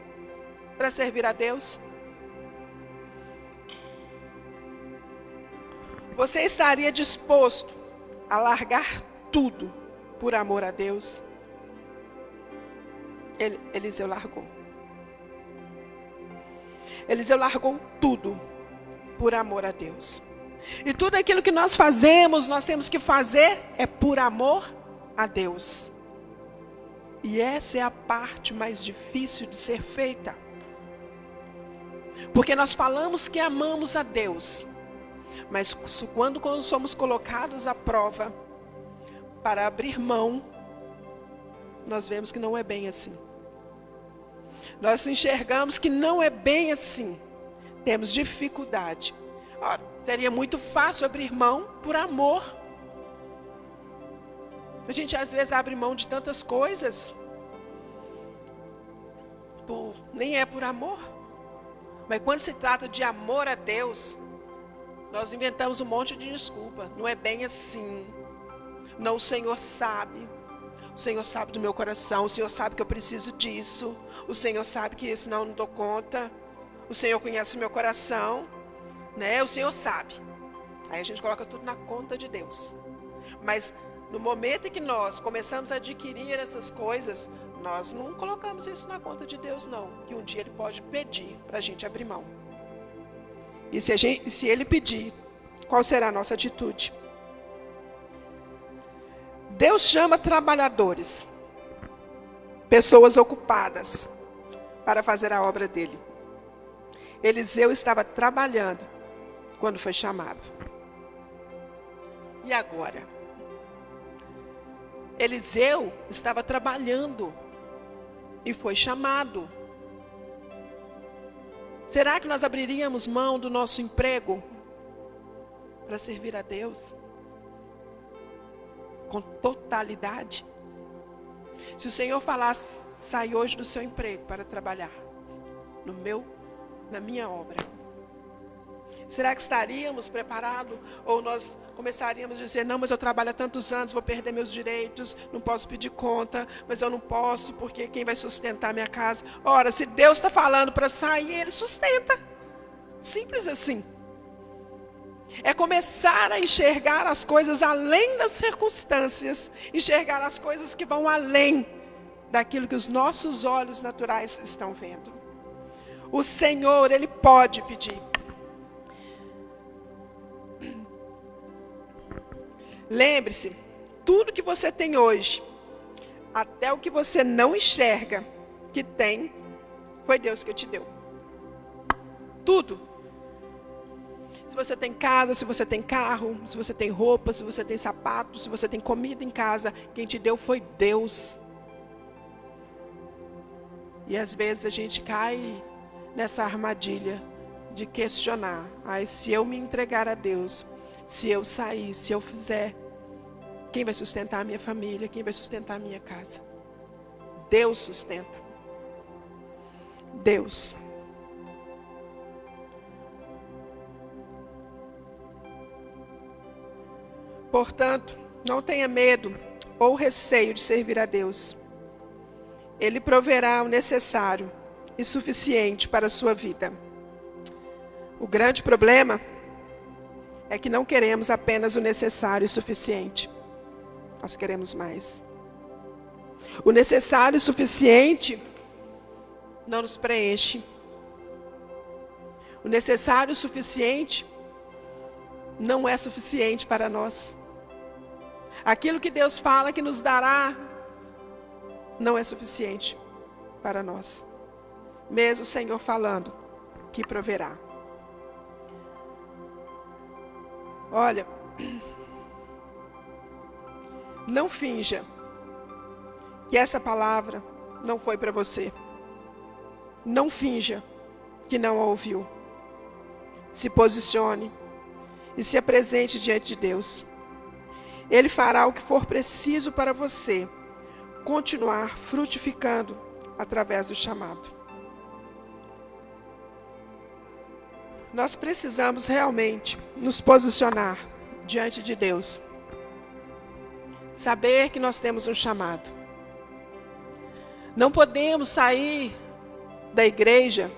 para servir a Deus? Você estaria disposto a largar tudo por amor a Deus? Eliseu largou. Eliseu largou tudo por amor a Deus. E tudo aquilo que nós fazemos, nós temos que fazer é por amor a Deus. E essa é a parte mais difícil de ser feita. Porque nós falamos que amamos a Deus, mas quando somos colocados à prova para abrir mão, nós vemos que não é bem assim. Nós enxergamos que não é bem assim. Temos dificuldade. Ora, seria muito fácil abrir mão por amor. A gente às vezes abre mão de tantas coisas, nem é por amor. Mas quando se trata de amor a Deus, nós inventamos um monte de desculpa. Não é bem assim. Não, o Senhor sabe. O Senhor sabe do meu coração. O Senhor sabe que eu preciso disso. O Senhor sabe que senão eu não dou conta. O Senhor conhece o meu coração, né? O Senhor sabe. Aí a gente coloca tudo na conta de Deus. Mas no momento em que nós começamos a adquirir essas coisas, nós não colocamos isso na conta de Deus, não. Que um dia Ele pode pedir para a gente abrir mão. E se Ele pedir, qual será a nossa atitude? Deus chama trabalhadores, pessoas ocupadas, para fazer a obra dele. Eliseu estava trabalhando quando foi chamado. E agora? Eliseu estava trabalhando e foi chamado. Será que nós abriríamos mão do nosso emprego para servir a Deus? Com totalidade? Se o Senhor falasse, sai hoje do seu emprego para trabalhar na minha obra, será que estaríamos preparados? Ou nós começaríamos a dizer, não, mas eu trabalho há tantos anos, vou perder meus direitos, não posso pedir conta, mas eu não posso, porque quem vai sustentar minha casa? Ora, se Deus está falando para sair, Ele sustenta. Simples assim. É começar a enxergar as coisas além das circunstâncias, enxergar as coisas que vão além daquilo que os nossos olhos naturais estão vendo. O Senhor, Ele pode pedir. Lembre-se, tudo que você tem hoje, até o que você não enxerga que tem, foi Deus que te deu. Tudo. Se você tem casa, se você tem carro, se você tem roupa, se você tem sapato, se você tem comida em casa, quem te deu foi Deus. E às vezes a gente cai nessa armadilha de questionar. Se eu me entregar a Deus, se eu sair, se eu fizer, quem vai sustentar a minha família? Quem vai sustentar a minha casa? Deus sustenta. Deus. Portanto, não tenha medo ou receio de servir a Deus. Ele proverá o necessário e suficiente para a sua vida. O grande problema é que não queremos apenas o necessário e suficiente. Nós queremos mais. O necessário e suficiente não nos preenche. O necessário e suficiente não é suficiente para nós. Aquilo que Deus fala que nos dará não é suficiente para nós. Mesmo o Senhor falando que proverá. Olha, não finja que essa palavra não foi para você. Não finja que não a ouviu. Se posicione e se apresente diante de Deus. Ele fará o que for preciso para você continuar frutificando através do chamado. Nós precisamos realmente nos posicionar diante de Deus. Saber que nós temos um chamado. Não podemos sair da igreja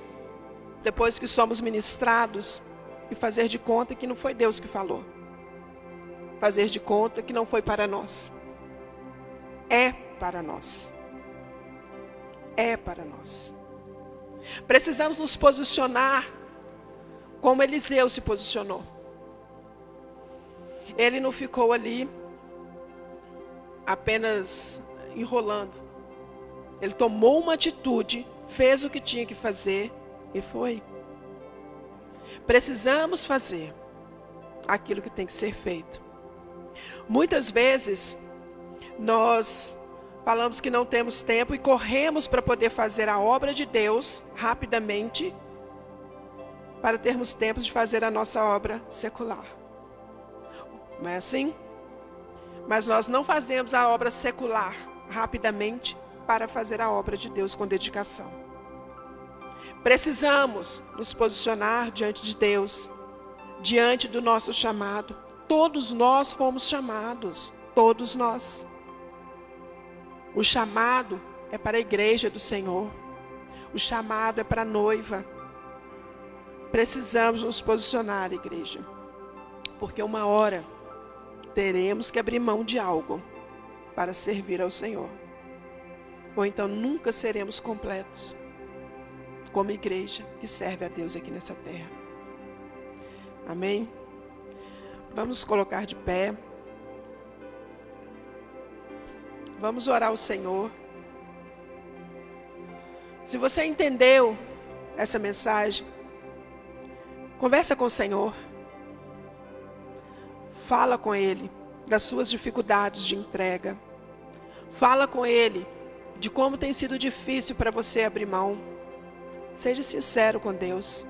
depois que somos ministrados e fazer de conta que não foi Deus que falou. Fazer de conta que não foi para nós. É para nós. É para nós. Precisamos nos posicionar como Eliseu se posicionou. Ele não ficou ali apenas enrolando. Ele tomou uma atitude, fez o que tinha que fazer e foi. Precisamos fazer aquilo que tem que ser feito. Muitas vezes, nós falamos que não temos tempo e corremos para poder fazer a obra de Deus rapidamente, para termos tempo de fazer a nossa obra secular. Não é assim? Mas nós não fazemos a obra secular rapidamente para fazer a obra de Deus com dedicação. Precisamos nos posicionar diante de Deus, diante do nosso chamado. Todos nós fomos chamados, todos nós. O chamado é para a igreja do Senhor. O chamado é para a noiva. Precisamos nos posicionar, igreja. Porque uma hora teremos que abrir mão de algo para servir ao Senhor. Ou então nunca seremos completos como igreja que serve a Deus aqui nessa terra. Amém? Vamos colocar de pé. Vamos orar ao Senhor. Se você entendeu essa mensagem, conversa com o Senhor. Fala com Ele das suas dificuldades de entrega. Fala com Ele de como tem sido difícil para você abrir mão. Seja sincero com Deus.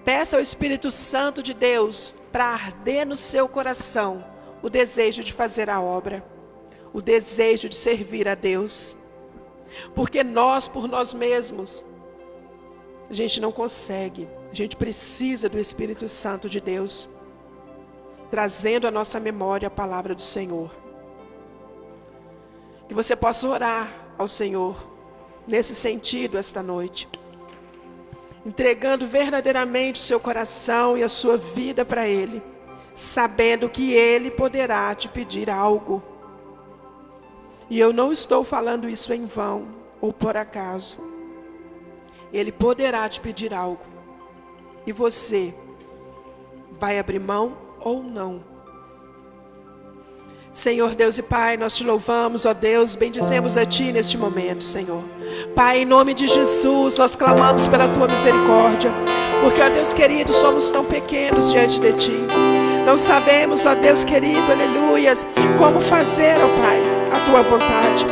Peça ao Espírito Santo de Deus para arder no seu coração o desejo de fazer a obra, o desejo de servir a Deus. Porque nós, por nós mesmos, a gente não consegue. A gente precisa do Espírito Santo de Deus, trazendo à nossa memória a palavra do Senhor. Que você possa orar ao Senhor nesse sentido esta noite, entregando verdadeiramente o seu coração e a sua vida para Ele, sabendo que Ele poderá te pedir algo. E eu não estou falando isso em vão ou por acaso. Ele poderá te pedir algo. E você vai abrir mão ou não? Senhor Deus e Pai, nós te louvamos, ó Deus, bendizemos a Ti neste momento, Senhor. Pai, em nome de Jesus, nós clamamos pela Tua misericórdia, porque, ó Deus querido, somos tão pequenos diante de Ti. Não sabemos, ó Deus querido, aleluias, como fazer, ó Pai, a Tua vontade.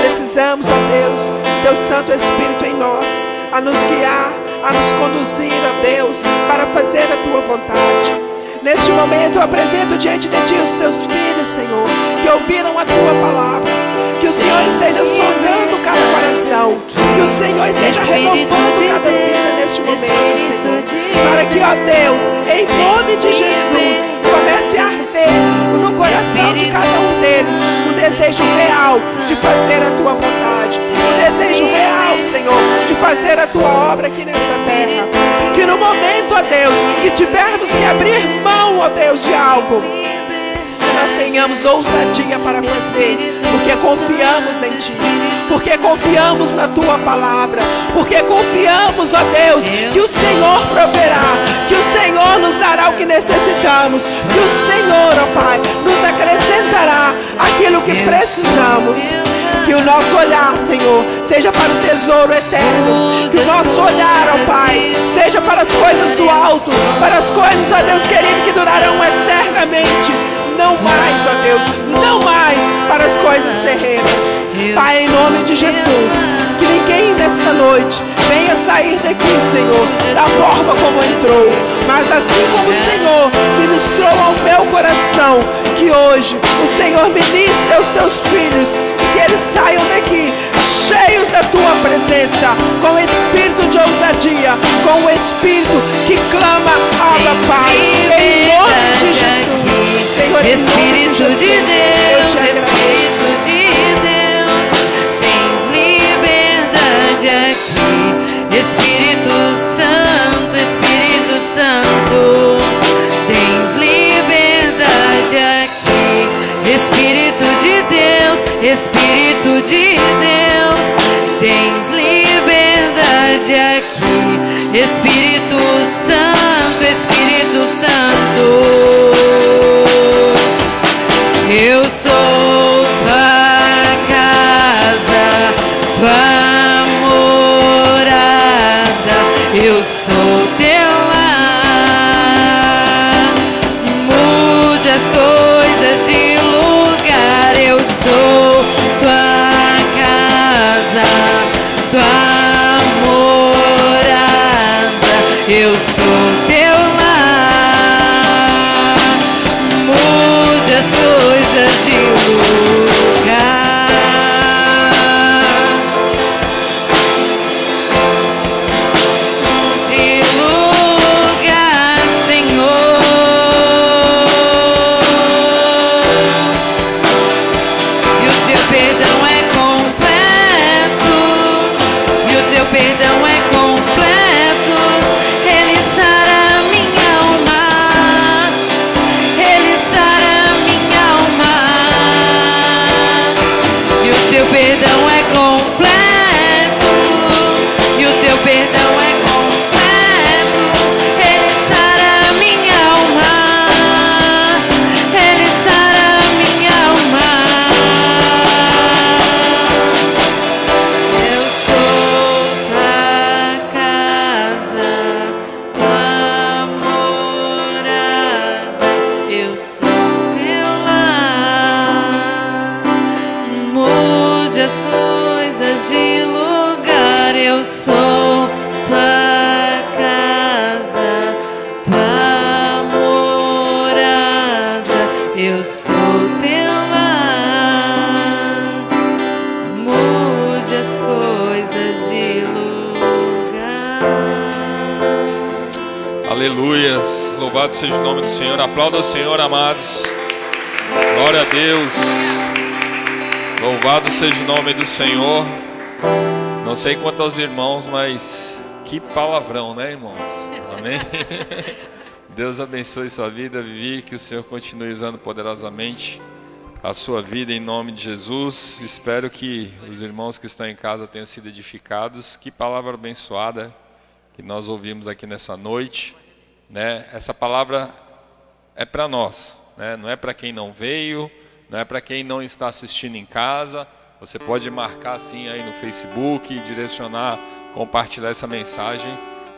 Precisamos, ó Deus, do Teu Santo Espírito em nós, a nos guiar, a nos conduzir, ó Deus, para fazer a Tua vontade. Neste momento eu apresento diante de Ti os Teus filhos, Senhor, que ouviram a Tua palavra. Que o Senhor esteja sondando cada coração, que o Senhor esteja renovando cada vida neste momento, Senhor. Para que, ó Deus, em nome de Jesus, comece a arder no coração de cada um deles o desejo real de fazer a Tua vontade, o desejo real, Senhor, de fazer a Tua obra aqui nessa terra. Que no momento, ó Deus, que tivermos que abrir mão, ó Deus, de algo, que nós tenhamos ousadia para fazer, porque confiamos em Ti, porque confiamos na Tua palavra, porque confiamos, ó Deus, que o Senhor proverá, que o Senhor nos dará o que necessitamos, que o Senhor, ó Pai, nos acrescentará aquilo que precisamos. Que o nosso olhar, Senhor, seja para o tesouro eterno. Que o nosso olhar, ó Pai, seja para as coisas do alto, para as coisas, ó Deus querido, que durarão eternamente. Não mais, ó Deus, não mais para as coisas terrenas. Pai, em nome de Jesus, que ninguém nesta noite venha sair daqui, Senhor, da forma como entrou. Mas assim como o Senhor ministrou ao meu coração, que hoje o Senhor ministre aos Teus filhos, e que eles saiam daqui cheios da Tua presença, com o espírito de ousadia, com o espírito que clama, Abba, Pai, em nome de Jesus. Senhor, Espírito de Deus, Espírito de Deus, tens liberdade aqui. Espírito Santo, tens liberdade aqui. Espírito de Deus, tens liberdade aqui. Espírito Santo, eu sou Tua casa, Tua morada, eu sou Teu lar. Mude as coisas de lugar, eu sou Tua casa, Tua morada, eu sou Teu lar. Mude as coisas de lugar. De Aleluias. Louvado seja o nome do Senhor. Aplauda o Senhor, amados. Glória a Deus. Louvado seja o nome do Senhor. Não sei quanto aos irmãos, mas que palavrão, né, irmãos? Amém? Deus abençoe sua vida, Vivi. Que o Senhor continue usando poderosamente a sua vida em nome de Jesus. Espero que os irmãos que estão em casa tenham sido edificados. Que palavra abençoada que nós ouvimos aqui nessa noite, né? Essa palavra é para nós, né? Não é para quem não veio, não é para quem não está assistindo em casa. Você pode marcar assim aí no Facebook, direcionar, compartilhar essa mensagem,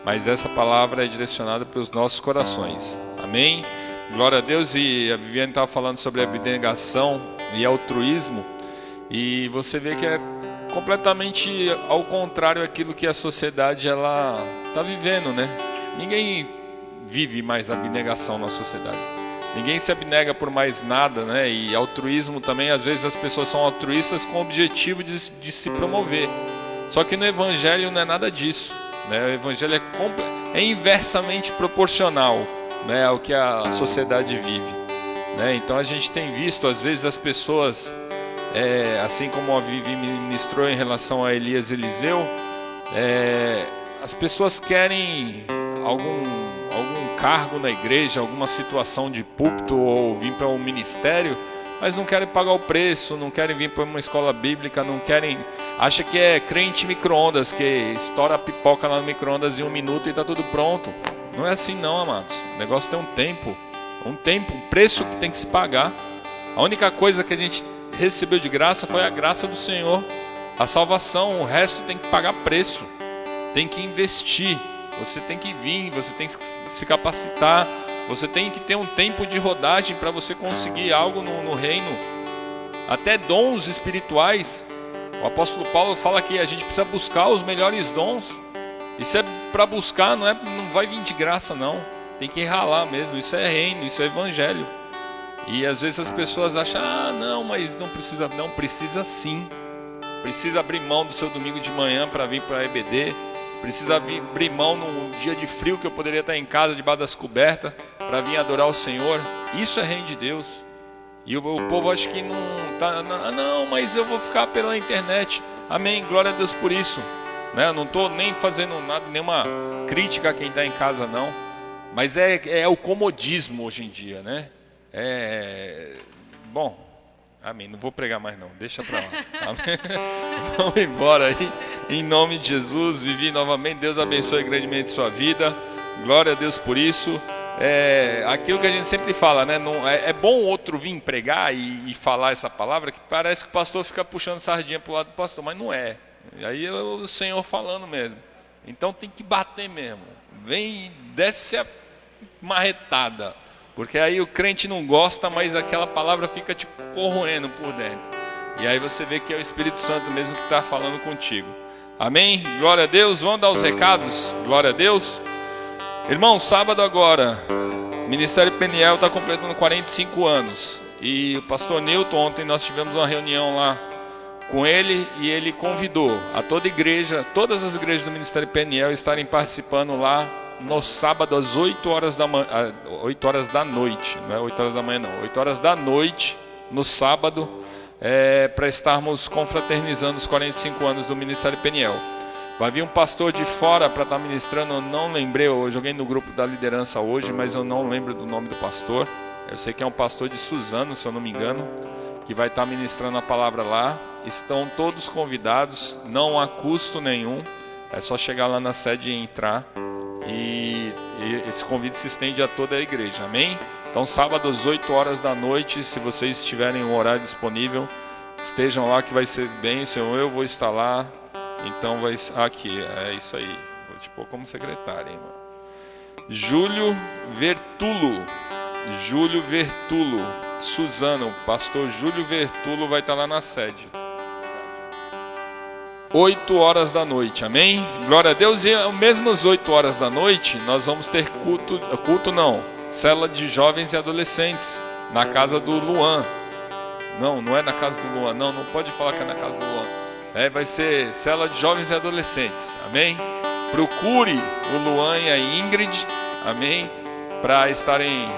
mas essa palavra é direcionada para os nossos corações. Amém? Glória a Deus. E a Viviane estava falando sobre abnegação e altruísmo, e você vê que é completamente ao contrário daquilo que a sociedade ela está vivendo, né? Ninguém vive mais abnegação na sociedade. Ninguém se abnega por mais nada, né? E altruísmo também, às vezes as pessoas são altruístas com o objetivo de se promover. Só que no Evangelho não é nada disso, né? O Evangelho é inversamente proporcional, né, ao que a sociedade vive, né? Então a gente tem visto, às vezes, as pessoas, assim como a Vivi ministrou em relação a Elias e Eliseu, as pessoas querem algum cargo na igreja, alguma situação de púlpito ou vir para um ministério, mas não querem pagar o preço, não querem vir para uma escola bíblica, não querem, acha que é crente micro-ondas, que estoura a pipoca lá no micro-ondas em 1 minuto e está tudo pronto. Não é assim não, amados. O negócio tem um preço que tem que se pagar. A única coisa que a gente recebeu de graça foi a graça do Senhor, a salvação. O resto tem que pagar preço, tem que investir. Você tem que vir, você tem que se capacitar, você tem que ter um tempo de rodagem para você conseguir algo no reino. Até dons espirituais. O apóstolo Paulo fala que a gente precisa buscar os melhores dons. Isso é para buscar, não vai vir de graça não. Tem que ralar mesmo. Isso é reino, isso é evangelho. E às vezes as pessoas acham, não, mas não precisa. Não, precisa sim. Precisa abrir mão do seu domingo de manhã para vir para a EBD. Precisa abrir mão num dia de frio que eu poderia estar em casa debaixo das cobertas para vir adorar o Senhor. Isso é reino de Deus. E o povo acha que não tá, não, mas eu vou ficar pela internet. Amém, glória a Deus por isso, né? Eu não estou nem fazendo nada, nenhuma crítica a quem está em casa não. Mas é o comodismo hoje em dia, né? Bom, amém, não vou pregar mais não, deixa para lá. Vamos embora aí, em nome de Jesus. Vivi novamente, Deus abençoe grandemente sua vida. Glória a Deus por isso. Aquilo que a gente sempre fala, né? Não, é bom outro vir pregar e falar essa palavra, que parece que o pastor fica puxando sardinha para o lado do pastor, mas não é. Aí é o Senhor falando mesmo. Então tem que bater mesmo. Vem e desce a marretada. Porque aí o crente não gosta, mas aquela palavra fica te corroendo por dentro. E aí você vê que é o Espírito Santo mesmo que está falando contigo. Amém? Glória a Deus. Vamos dar os recados? Glória a Deus. Irmão, sábado agora, o Ministério Peniel está completando 45 anos. E o pastor Newton, ontem nós tivemos uma reunião lá com ele, e ele convidou a toda igreja, todas as igrejas do Ministério Peniel estarem participando lá no sábado às 8 horas da noite, não é 8 horas da manhã não, 8 horas da noite no sábado, para estarmos confraternizando os 45 anos do Ministério Peniel. Vai vir um pastor de fora para estar ministrando, eu não lembrei, eu joguei no grupo da liderança hoje, mas eu não lembro do nome do pastor. Eu sei que é um pastor de Suzano, se eu não me engano, que vai estar ministrando a palavra lá. Estão todos convidados, não há custo nenhum, é só chegar lá na sede e entrar. E esse convite se estende a toda a igreja, amém? Então sábado às 8 horas da noite, se vocês tiverem um horário disponível, estejam lá que vai ser bênção, eu vou estar lá. Então vai aqui, é isso aí, vou te pôr como secretária, hein, mano. Júlio Vertulo, Suzano, pastor Júlio Vertulo vai estar lá na sede. 8 horas da noite, amém? Glória a Deus. E mesmo às 8 horas da noite, nós vamos ter célula de jovens e adolescentes, na casa do Luan. Não é na casa do Luan, não pode falar que é na casa do Luan. Vai ser célula de jovens e adolescentes, amém? Procure o Luan e a Ingrid, amém? Para estarem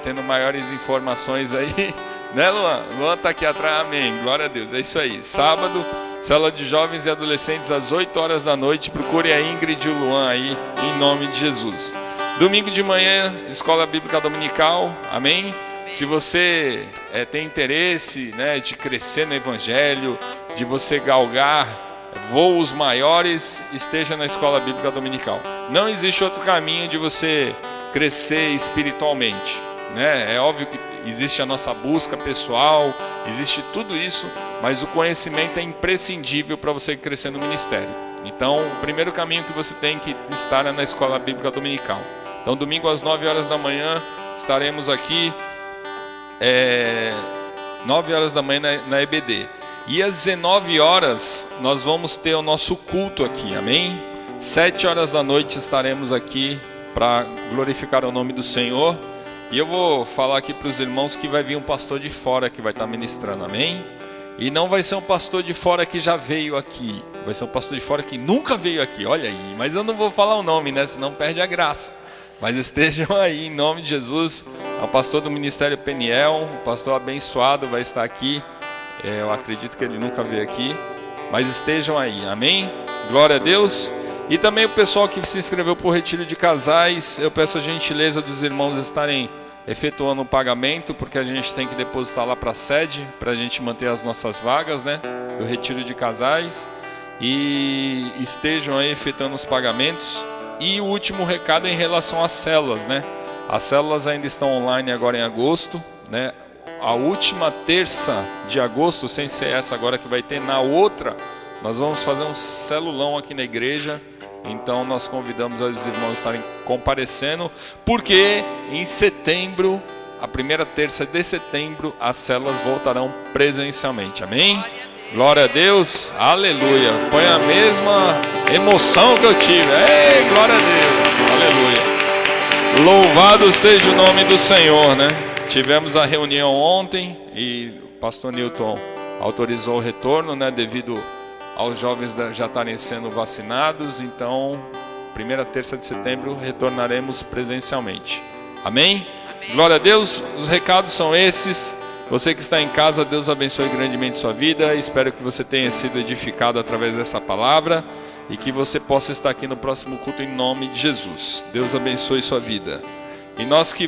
tendo maiores informações aí, né, Luan? Luan está aqui atrás, amém, glória a Deus, é isso aí. Sábado, célula de jovens e adolescentes às 8 horas da noite, procure a Ingrid e o Luan aí, em nome de Jesus. Domingo de manhã, Escola Bíblica Dominical, amém? Se você tem interesse, né, de crescer no Evangelho, de você galgar voos maiores, esteja na Escola Bíblica Dominical. Não existe outro caminho de você crescer espiritualmente, né? É óbvio que existe a nossa busca pessoal, existe tudo isso, mas o conhecimento é imprescindível para você crescer no ministério. Então, o primeiro caminho que você tem que estar é na Escola Bíblica Dominical. Então, domingo às 9 horas da manhã, estaremos aqui, 9 horas da manhã na EBD. E às 19 horas, nós vamos ter o nosso culto aqui, amém? 7 horas da noite estaremos aqui para glorificar o nome do Senhor. E eu vou falar aqui para os irmãos que vai vir um pastor de fora que vai estar ministrando, amém? E não vai ser um pastor de fora que já veio aqui, vai ser um pastor de fora que nunca veio aqui, olha aí. Mas eu não vou falar o nome, né? Senão perde a graça. Mas estejam aí em nome de Jesus. É o pastor do Ministério Peniel, um pastor abençoado, vai estar aqui. Eu acredito que ele nunca veio aqui, mas estejam aí, amém? Glória a Deus. E também o pessoal que se inscreveu para o retiro de casais, eu peço a gentileza dos irmãos estarem efetuando o pagamento, porque a gente tem que depositar lá para a sede, para a gente manter as nossas vagas, né, do retiro de casais. E estejam aí efetuando os pagamentos. E o último recado é em relação às células, né? As células ainda estão online agora em agosto, né? A última terça de agosto, sem ser essa agora que vai ter, na outra, nós vamos fazer um celulão aqui na igreja. Então nós convidamos os irmãos a estarem comparecendo, porque em setembro, a primeira terça de setembro, as células voltarão presencialmente, amém? Glória a Deus, aleluia. Foi a mesma emoção que eu tive, ei, glória a Deus, aleluia. Louvado seja o nome do Senhor, né? Tivemos a reunião ontem e o pastor Newton autorizou o retorno, né, devido aos jovens já estarem sendo vacinados. Então, primeira terça de setembro, retornaremos presencialmente. Amém? Amém? Glória a Deus, os recados são esses. Você que está em casa, Deus abençoe grandemente sua vida. Espero que você tenha sido edificado através dessa palavra e que você possa estar aqui no próximo culto em nome de Jesus. Deus abençoe sua vida. E nós que